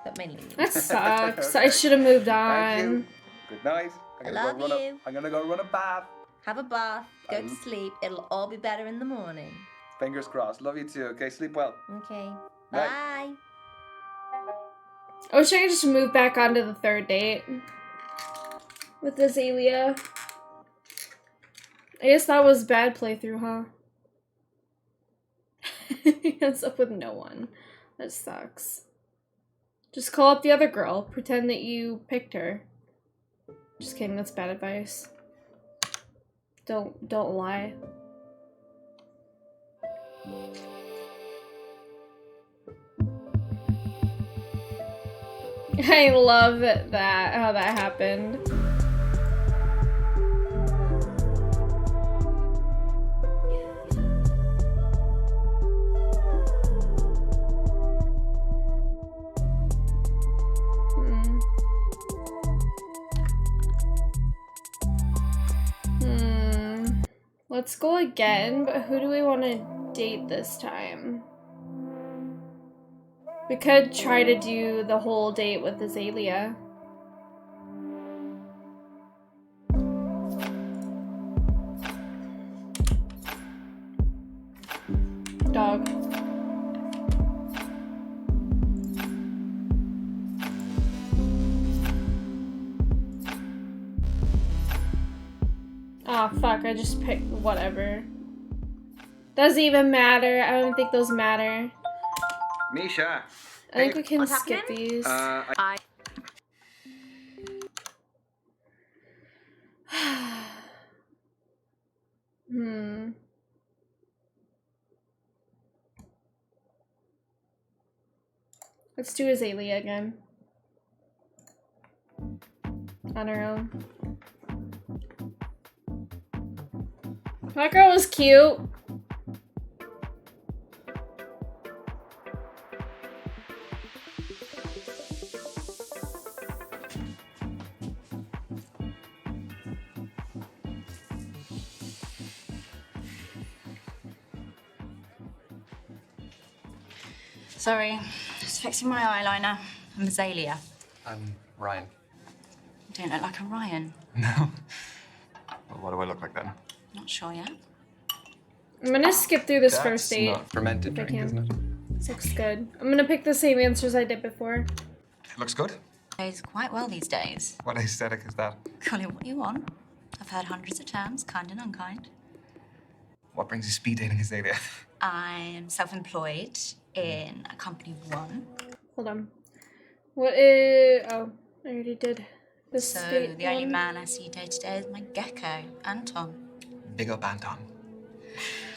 But mainly me. That sucks. I should have moved Thank you. on. Good night. I love you. I'm gonna go run a bath. Have a bath, go to sleep. It'll all be better in the morning. Fingers crossed. Love you too. Okay, sleep well. Okay. Bye. Bye. I wish I could just move back onto the third date with Azalea. I guess that was bad playthrough, huh? He ends up with no one. That sucks. Just call up the other girl. Pretend that you picked her. Just kidding, that's bad advice. Don't lie. I love that, how that happened. Let's go again, but who do we want to date this time? We could try to do the whole date with Azalea. Dog. Oh fuck, I just picked whatever. Doesn't even matter. I don't think those matter. Misha. I think we can What's skip happening? these. Let's do Azalea again. On her own. That girl was cute. Sorry, just fixing my eyeliner. I'm Azalea. I'm Ryan. You don't look like a Ryan. No? Well, what do I look like then? Not sure yet. I'm gonna skip through this That's first date. not fermented if I drink, isn't it? This looks good. I'm gonna pick the same answers I did before. It looks good. Goes quite well these days. What aesthetic is that? Call it what you want. I've heard hundreds of terms, kind and unkind. What brings you speed dating, Azalea? I am self-employed in a company of one. Hold on. What is... Oh, I already did this So date the only one. man I see day to day is my gecko, Anton. Big up, Anton.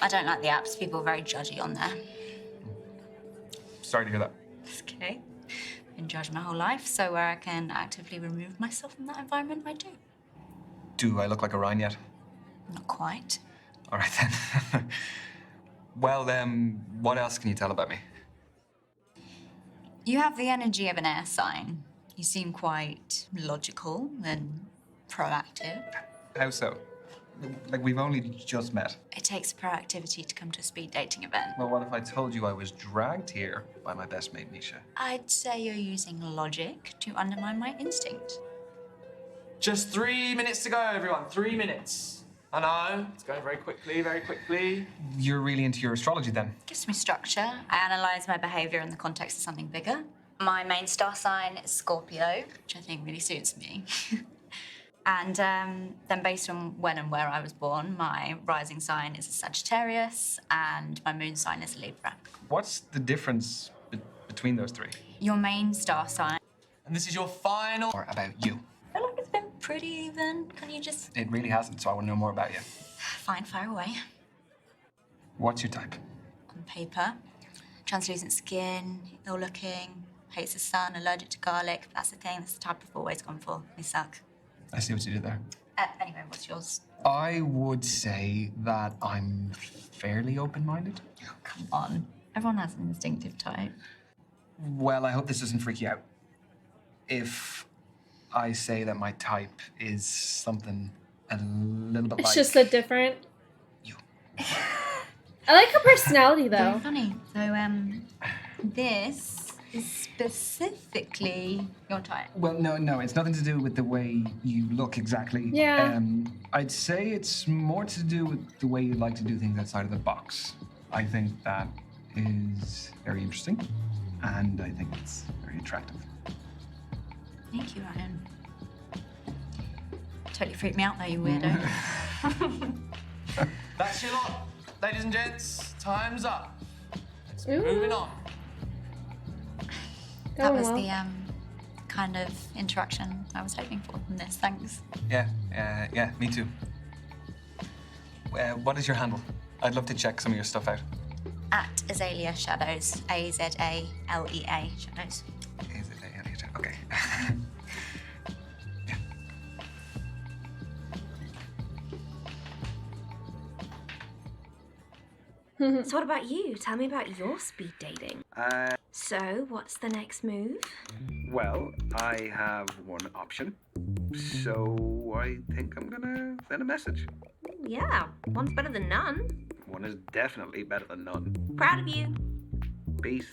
I don't like the apps. People are very judgy on there. Sorry to hear that. It's okay. I've been judged my whole life, so where I can actively remove myself from that environment, I do. Do I look like a Ryan yet? Not quite. All right, then. Well, what else can you tell about me? You have the energy of an air sign. You seem quite logical and proactive. How so? Like, we've only just met. It takes proactivity to come to a speed dating event. Well, what if I told you I was dragged here by my best mate, Misha? I'd say you're using logic to undermine my instinct. Just 3 minutes to go, everyone. 3 minutes. I know, it's going very quickly, very quickly. You're really into your astrology, then? Gives me structure. I analyse my behaviour in the context of something bigger. My main star sign is Scorpio, which I think really suits me. And then based on when and where I was born, my rising sign is a Sagittarius and my moon sign is a Libra. What's the difference between those three? Your main star sign. And this is your final... Or about you? I feel like it's been pretty even. Can you just... It really hasn't, so I want to know more about you. Fine, fire away. What's your type? On paper, translucent skin, ill-looking, hates the sun, allergic to garlic. That's the thing, that's the type I've always gone for. They suck. I see what you did there. Anyway, what's yours? I would say that I'm fairly open-minded. Oh, come on. Everyone has an instinctive type. Well, I hope this doesn't freak you out. If I say that my type is something a little bit It's like... just a different... You. I like her personality Very though. funny. So, this is specifically your type. Well, no, it's nothing to do with the way you look exactly. Yeah. I'd say it's more to do with the way you like to do things outside of the box. I think that is very interesting, and I think it's very attractive. Thank you, Ryan. Totally freaked me out though, you weirdo. That's your lot. Ladies and gents, time's up. Ooh. Moving on. That Going was well. the kind of interaction I was hoping for from this. Thanks. Yeah, me too. What is your handle? I'd love to check some of your stuff out. At Azalea Shadows. Azalea Shadows. Okay. So what about you? Tell me about your speed dating. So, what's the next move? Well, I have one option. So I think I'm gonna send a message. Yeah, one's better than none. One is definitely better than none. Proud of you. Peace.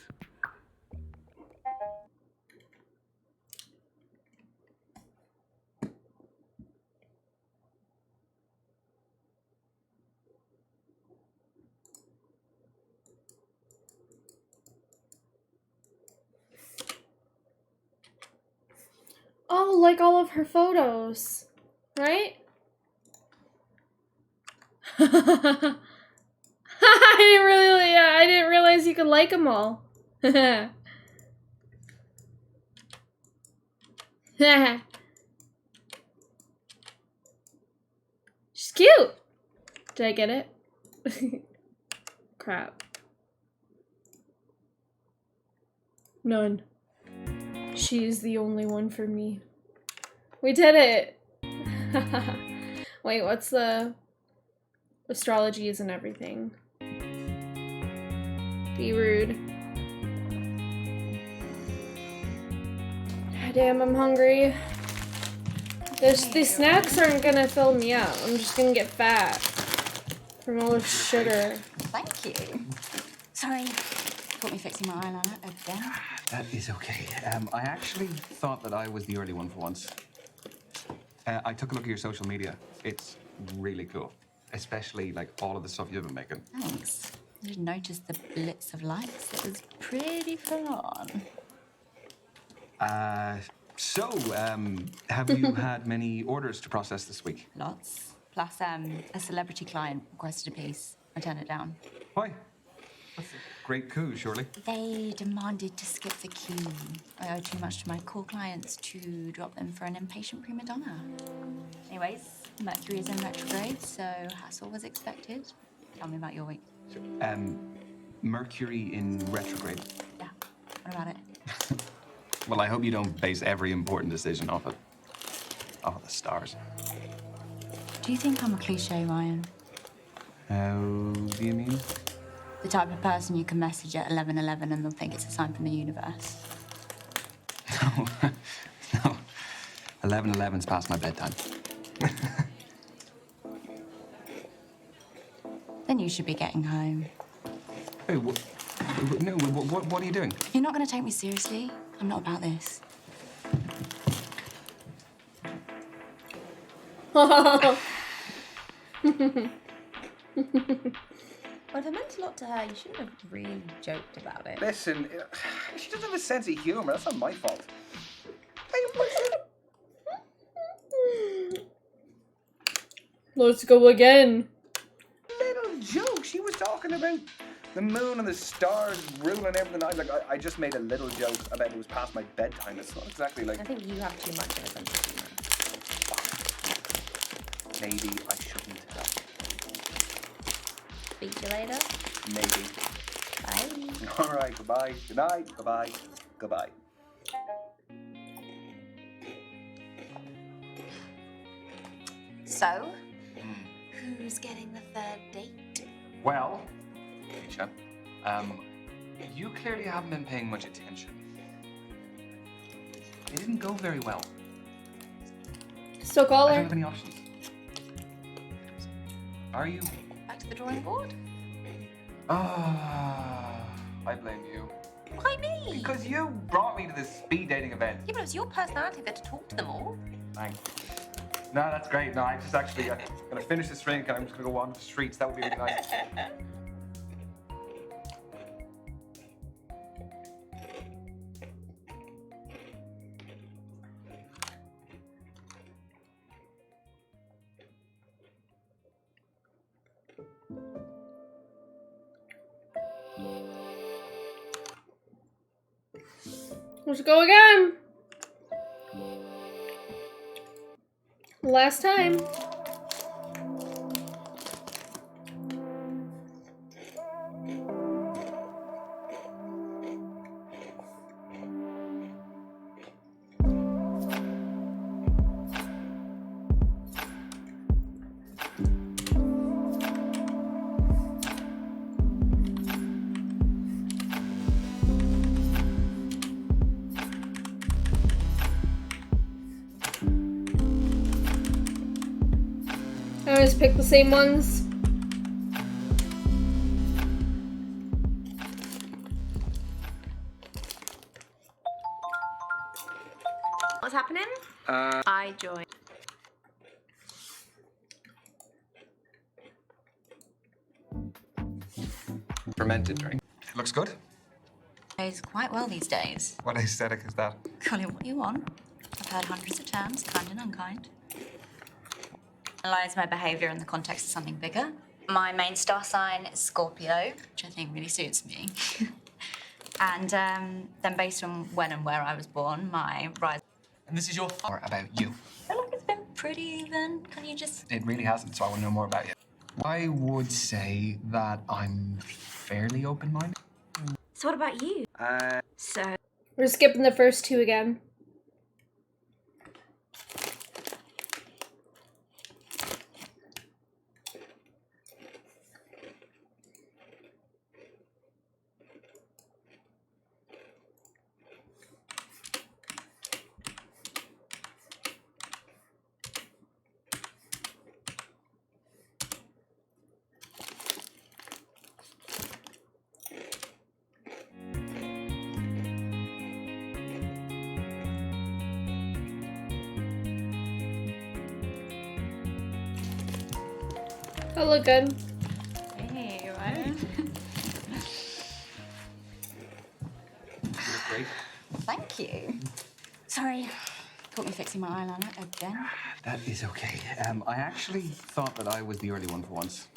Oh, like all of her photos, right? I didn't realize you could like them all. She's cute. Did I get it? Crap. None. She's the only one for me. We did it! Wait, what's the... Astrologies and everything. Be rude. Damn, I'm hungry. These snacks aren't gonna fill me up. I'm just gonna get fat. From all the sugar. Thank you. Sorry. Caught me fixing my eyeliner again. That is okay. I actually thought that I was the early one for once. I took a look at your social media. It's really cool. Especially, like, all of the stuff you've been making. Thanks. I didn't notice the blitz of likes. It was pretty full on. Have you had many orders to process this week? Lots. Plus, a celebrity client requested a piece. I turned it down. Why? That's a great coup, surely. They demanded to skip the queue. I owe too much to my core clients to drop them for an impatient prima donna. Anyways, Mercury is in retrograde, so hassle was expected. Tell me about your week. Mercury in retrograde. Yeah. What about it? Well, I hope you don't base every important decision off of the stars. Do you think I'm a cliche, Ryan? How do you mean? The type of person you can message at 11:11 and they'll think it's a sign from the universe. No. 11:11's past my bedtime. Then you should be getting home. Hey, what are you doing? If you're not going to take me seriously, I'm not about this. Well, if it meant a lot to her, you shouldn't have really joked about it. Listen, she doesn't have a sense of humor. That's not my fault. Hey, Let's go again. little joke. She was talking about the moon and the stars ruling everything. I just made a little joke about it was past my bedtime. It's not exactly like... I think you have too much of a sense of humour. Maybe I shouldn't have. Speak to you later. Maybe. Bye. All right, goodbye. Good night. Goodbye. Goodbye. So, who's getting the third date? Well, Keisha, you clearly haven't been paying much attention. It didn't go very well. So call I don't her. have any options. Are you? Back to the drawing board? I blame you. Why me? Because you brought me to this speed dating event. Yeah, but it was your personality that to talk to them all. Thanks. No, that's great. No, I just actually, I'm gonna finish this drink and I'm just gonna go wander the streets. That would be really nice. Let's go again. Last time. I always pick the same ones. What's happening? I joined. Fermented drink. It looks good. Goes quite well these days. What aesthetic is that? Call it what you want. I've heard hundreds of terms, kind and unkind. Analyze my behaviour in the context of something bigger. My main star sign is Scorpio, which I think really suits me. And then based on when and where I was born, my rise... And this is your Or about you. I feel like it's been pretty even. Can you just... It really hasn't, so I want to know more about you. I would say that I'm fairly open-minded. So what about you? So We're skipping the first two again. I look good. Hey, right? You look great. Thank you. Sorry. Caught me fixing my eyeliner again. That is okay. I actually thought that I was the early one for once.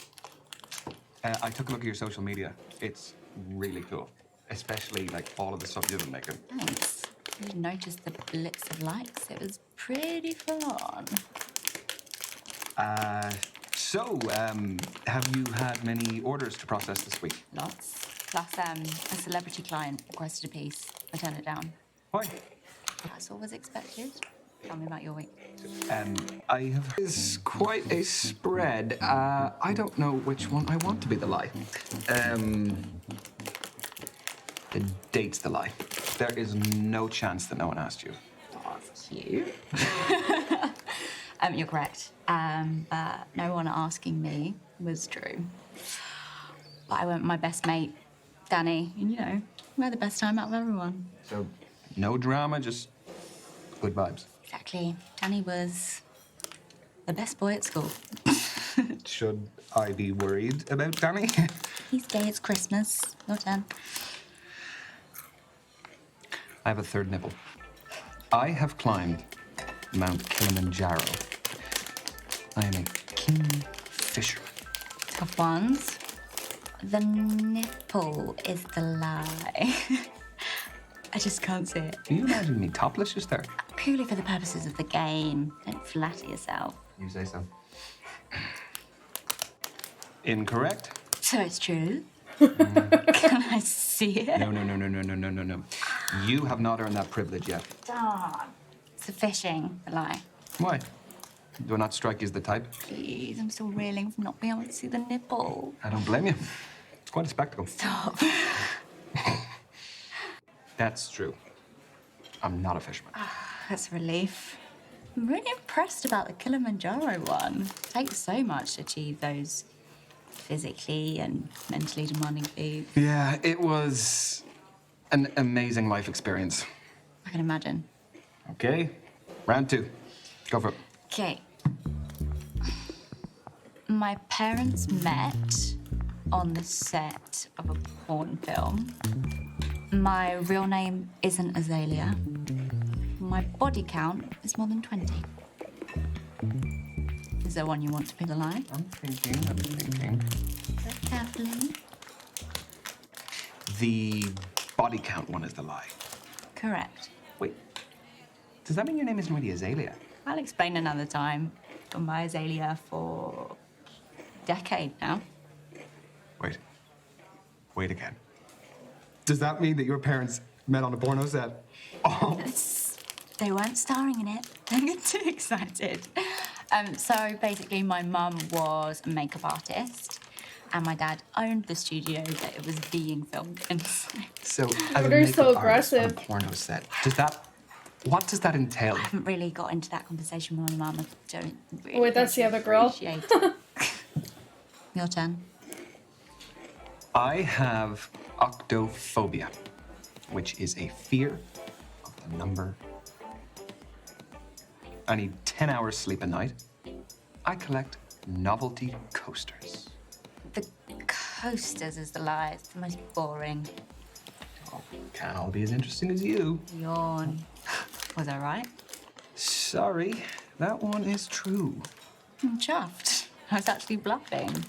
I took a look at your social media. It's really cool. Especially, like, all of the stuff you've been making. Thanks. You noticed the blitz of likes. It was pretty full on. So, have you had many orders to process this week? Lots. Plus, a celebrity client requested a piece. I turned it down. Why? That's all was expected. Tell me about your week. I have... It's quite a spread. I don't know which one I want to be the lie. The date's the lie. There is no chance that no one asked you. Oh, that's cute. You're correct. No one asking me was true. But I went with my best mate, Danny, and you know, we had the best time out of everyone. So, no drama, just good vibes. Exactly. Danny was the best boy at school. Should I be worried about Danny? He's gay, it's Christmas. Your turn. I have a third nipple. I have climbed Mount Kilimanjaro. I am a kingfisher. Tough ones. The nipple is the lie. I just can't see it. Can you imagine me topless just there? Purely for the purposes of the game. Don't flatter yourself. You say so. Incorrect. So it's true. Can I see it? No. You have not earned that privilege yet. Darn. It's a fishing, the lie. Why? Do I not strike you as the type? Please, I'm still reeling from not being able to see the nipple. I don't blame you. It's quite a spectacle. Stop. That's true. I'm not a fisherman. That's a relief. I'm really impressed about the Kilimanjaro one. It takes so much to achieve those physically and mentally demanding feat. Yeah, it was an amazing life experience. I can imagine. Okay, round 2. Go for it. Okay. My parents met on the set of a porn film. My real name isn't Azalea. My body count is more than 20. Is there one you want to be the lie? I'm thinking. Very carefully. The body count one is the lie. Correct. Wait, does that mean your name isn't really Azalea? I'll explain another time. Been by Azalea for a decade now. Wait again. Does that mean that your parents met on a porno set? Oh. They weren't starring in it. Don't get too excited. So basically, my mum was a makeup artist, and my dad owned the studio that it was being filmed in. So, as But a they're makeup so artist on a aggressive. porno set, what does that entail? I haven't really got into that conversation with my mum. I don't really. Wait, that's the other girl? appreciate it. Your turn. I have octophobia, which is a fear of the number. I need 10 hours sleep a night. I collect novelty coasters. The coasters is the lie. It's the most boring. Oh, can't all be as interesting as you. Yawn. Was I right? Sorry, that one is true. I'm chuffed. I was actually bluffing.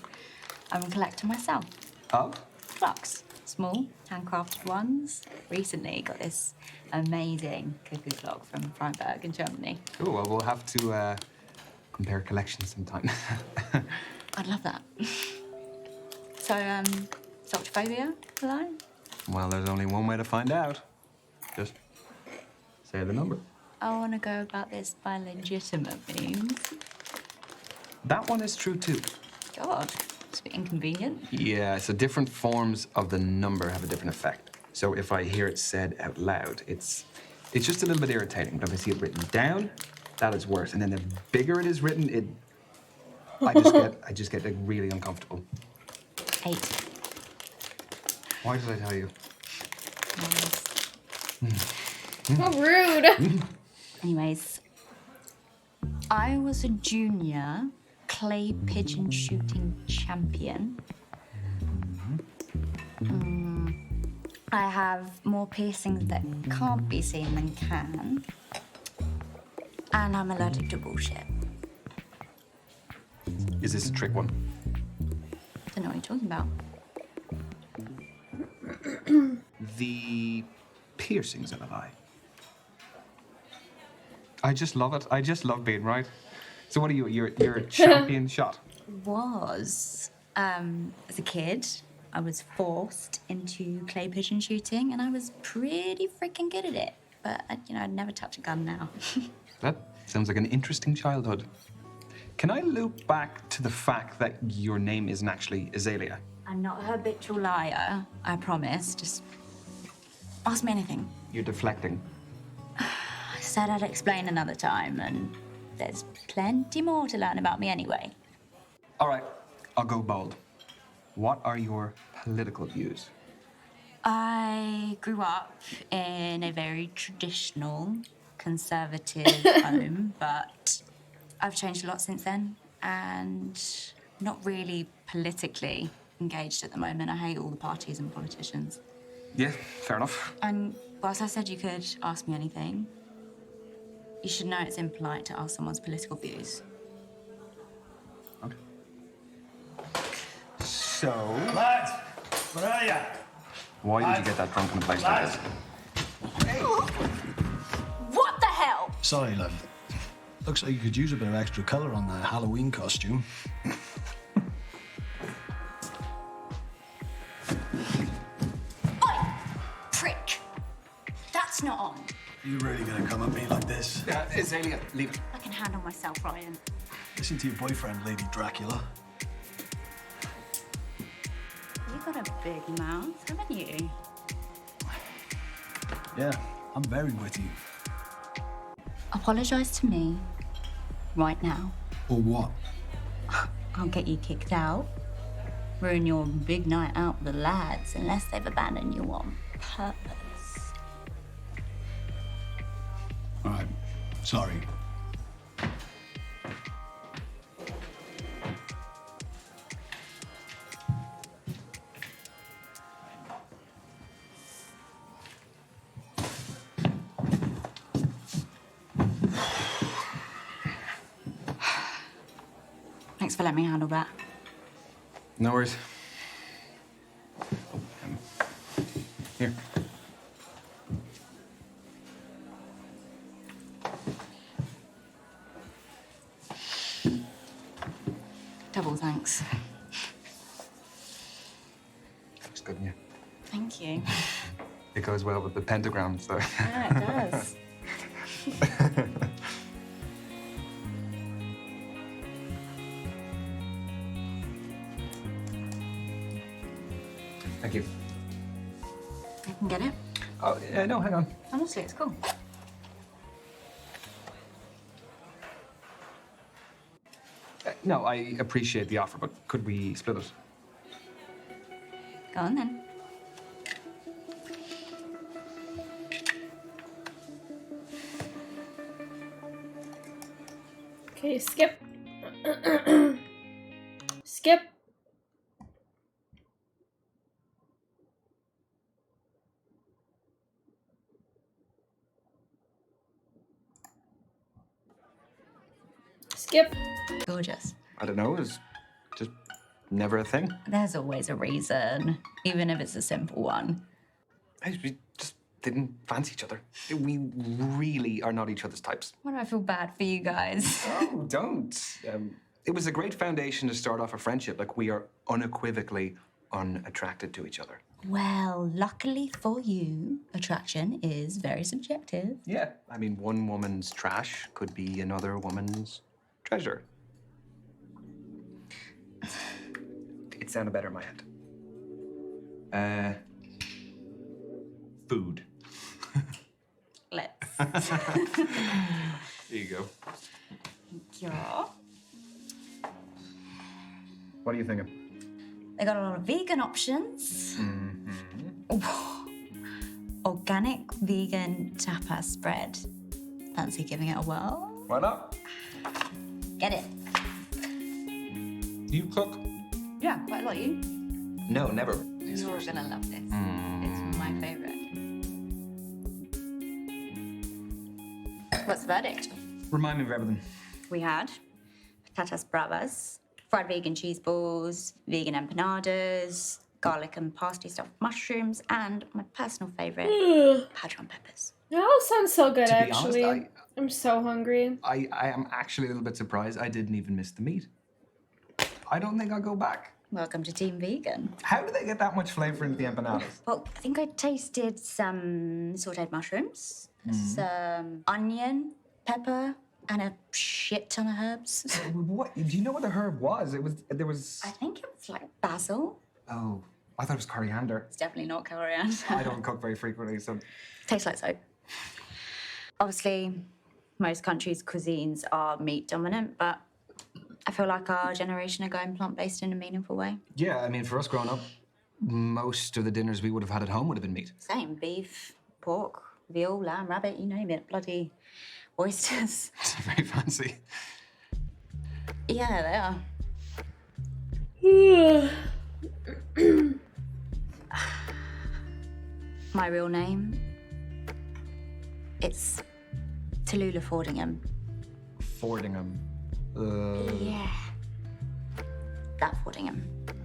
I'm a collector myself. Oh? Clocks. Small, handcrafted ones. Recently got this amazing cuckoo clock from Freiburg in Germany. Cool, well, we'll have to compare collections sometime. I'd love that. So, Soctophobia, lie? Well, there's only one way to find out. Just say the number. I want to go about this by legitimate means. That one is true, too. God, it's a bit inconvenient. Yeah, so different forms of the number have a different effect. So if I hear it said out loud, it's just a little bit irritating. But if I see it written down, that is worse. And then the bigger it is written, I just get like, really uncomfortable. 8. Why did I tell you? How rude. Anyways, I was a junior clay pigeon shooting champion. I have more piercings that can't be seen than can. And I'm allergic to bullshit. Is this a trick one? Don't know what you're talking about. The piercings are a lie. I just love it. I just love being right. So what are you? You're a champion shot. Was, as a kid, I was forced into clay pigeon shooting, and I was pretty freaking good at it. But, I'd never touch a gun now. That sounds like an interesting childhood. Can I loop back to the fact that your name isn't actually Azalea? I'm not a habitual liar, I promise. Just ask me anything. You're deflecting. I said I'd explain another time, and there's plenty more to learn about me anyway. All right, I'll go bold. What are your political views? I grew up in a very traditional, conservative home, but I've changed a lot since then, and not really politically engaged at the moment. I hate all the parties and politicians. Yeah, fair enough. And whilst I said you could ask me anything, you should know it's impolite to ask someone's political views. Okay. So, Lads, where are you? why did you get that drunk in a place like this? What the hell? Sorry, love. Looks like you could use a bit of extra colour on that Halloween costume. Oi! Prick! That's not on. Are you really gonna come at me like this? Azalea, leave it. I can handle myself, Ryan. Listen to your boyfriend, Lady Dracula. You've got a big mouth, haven't you? Yeah, I'm very witty. Apologise to me right now. Or what? I'll get you kicked out. ruin your big night out with the lads unless they've abandoned you on purpose. All right. Sorry. Thanks for letting me handle that. No worries. Here. Double thanks. Looks good in you. Thank you. It goes well with the pentagram, so. Yeah, it does. Thank you. I can get it. Oh, no, hang on. Honestly, it's cool. No, I appreciate the offer, but could we split it? Go on then. Okay, skip. Skip. Skip. Gorgeous. I don't know, it's just never a thing. There's always a reason, even if it's a simple one. We just didn't fancy each other. We really are not each other's types. Why do I feel bad for you guys? Oh, don't. It was a great foundation to start off a friendship. Like, we are unequivocally unattracted to each other. Well, luckily for you, attraction is very subjective. Yeah. I mean, one woman's trash could be another woman's treasure. It sounded better in my head. Food. Let's. There you go. Yeah. What are you thinking? They got a lot of vegan options. Organic vegan tapas spread. Fancy giving it a whirl? Why not? Get it. You cook? Yeah, quite a lot. You? No, never. You're gonna love this. It's my favorite. What's the verdict? Remind me of everything. We had patatas bravas, fried vegan cheese balls, vegan empanadas, garlic and parsley stuffed mushrooms, and my personal favorite, padron peppers. It all sounds so good, To be actually. honest, I'm so hungry. I am actually a little bit surprised I didn't even miss the meat. I don't think I'll go back. Welcome to Team Vegan. How do they get that much flavor into the empanadas? Well, I think I tasted some sauteed mushrooms, some onion, pepper, and a shit ton of herbs. What? Do you know what the herb was? There was. I think it was like basil. Oh, I thought it was coriander. It's definitely not coriander. I don't cook very frequently, so. Tastes like soap. Obviously, most countries' cuisines are meat dominant, but I feel like our generation are going plant-based in a meaningful way. Yeah, I mean, for us growing up, most of the dinners we would have had at home would have been meat. Same, beef, pork, veal, lamb, rabbit, you name it. Bloody oysters. It's very fancy. Yeah, they are. My real name, it's Tallulah Fordingham. Fordingham. Yeah. That Fordingham.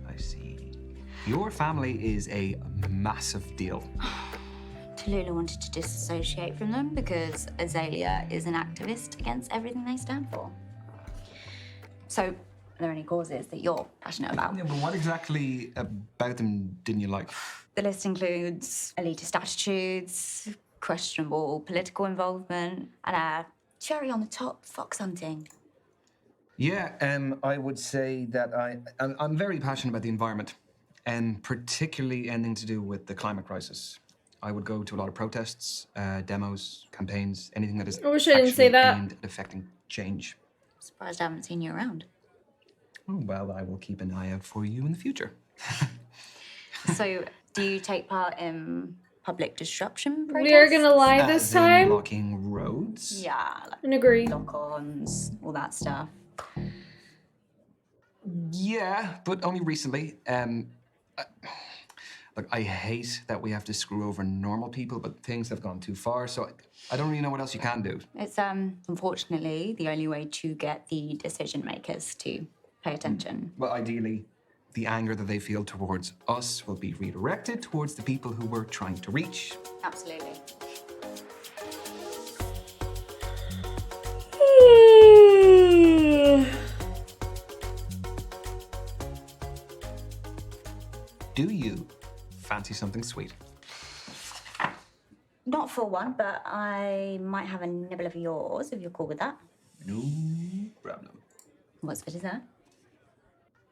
I see. Your family is a massive deal. Tallulah wanted to disassociate from them because Azalea is an activist against everything they stand for. So, are there any causes that you're passionate about? Yeah, but what exactly about them didn't you like? The list includes elitist attitudes, questionable political involvement, and a cherry on the top, fox hunting. Yeah, I would say that I'm very passionate about the environment, and particularly anything to do with the climate crisis. I would go to a lot of protests, demos, campaigns, anything that is I wish I didn't say actually that. aimed at affecting change. Surprised I haven't seen you around. Oh, well, I will keep an eye out for you in the future. So, do you take part in public disruption protests? We are gonna lie this As in time. blocking roads? Yeah, like And agree. lock-ons, all that stuff. Yeah, but only recently. Look, I hate that we have to screw over normal people, but things have gone too far, so I don't really know what else you can do. It's unfortunately the only way to get the decision makers to pay attention. Well, ideally, the anger that they feel towards us will be redirected towards the people who we're trying to reach. Absolutely. Do you fancy something sweet? Not for one, but I might have a nibble of yours if you're cool with that. No problem. What's for dessert?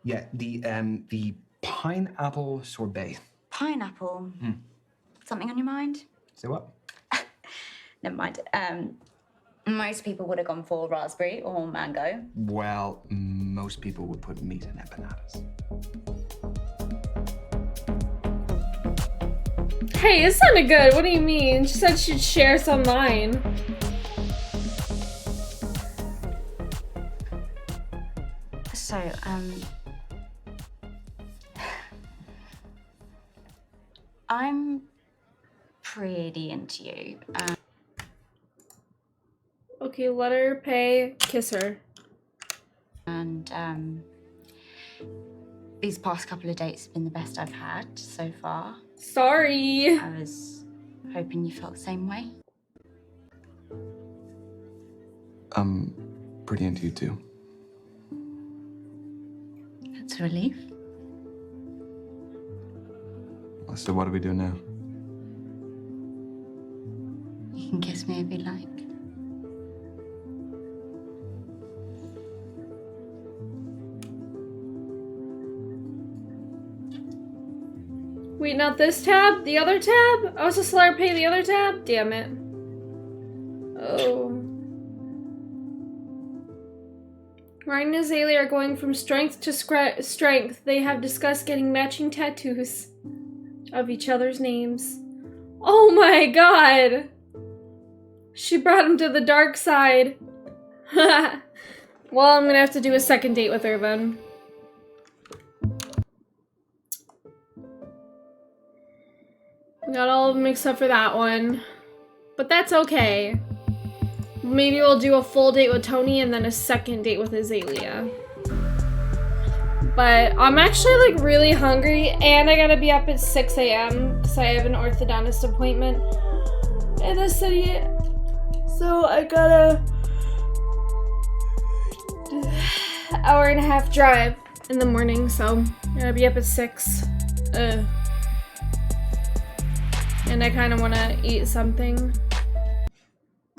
Yeah, the pineapple sorbet. Pineapple. Something on your mind? Say what? Never mind. Most people would have gone for raspberry or mango. Well, most people would put meat in empanadas. Hey, it sounded good. What do you mean? She said she'd share some mine. So, I'm pretty into you. Okay, let her pay. Kiss her. And these past couple of dates have been the best I've had so far. Sorry. I was hoping you felt the same way. I'm pretty into you too. That's a relief. So what do we do now? You can kiss me if you like. Wait, not this tab? The other tab? I was supposed to let her pay the other tab? Damn it. Oh. Ryan and Azalea are going from strength to strength. They have discussed getting matching tattoos of each other's names. Oh my god! She brought him to the dark side. Well, I'm gonna have to do a second date with her then. Got all mixed up for that one. But that's okay. Maybe we'll do a full date with Toni and then a second date with Azalea. But I'm actually like really hungry and I gotta be up at 6 a.m. because I have an orthodontist appointment in the city. So I got a hour and a half drive in the morning, so I gotta be up at 6. And I kind of want to eat something.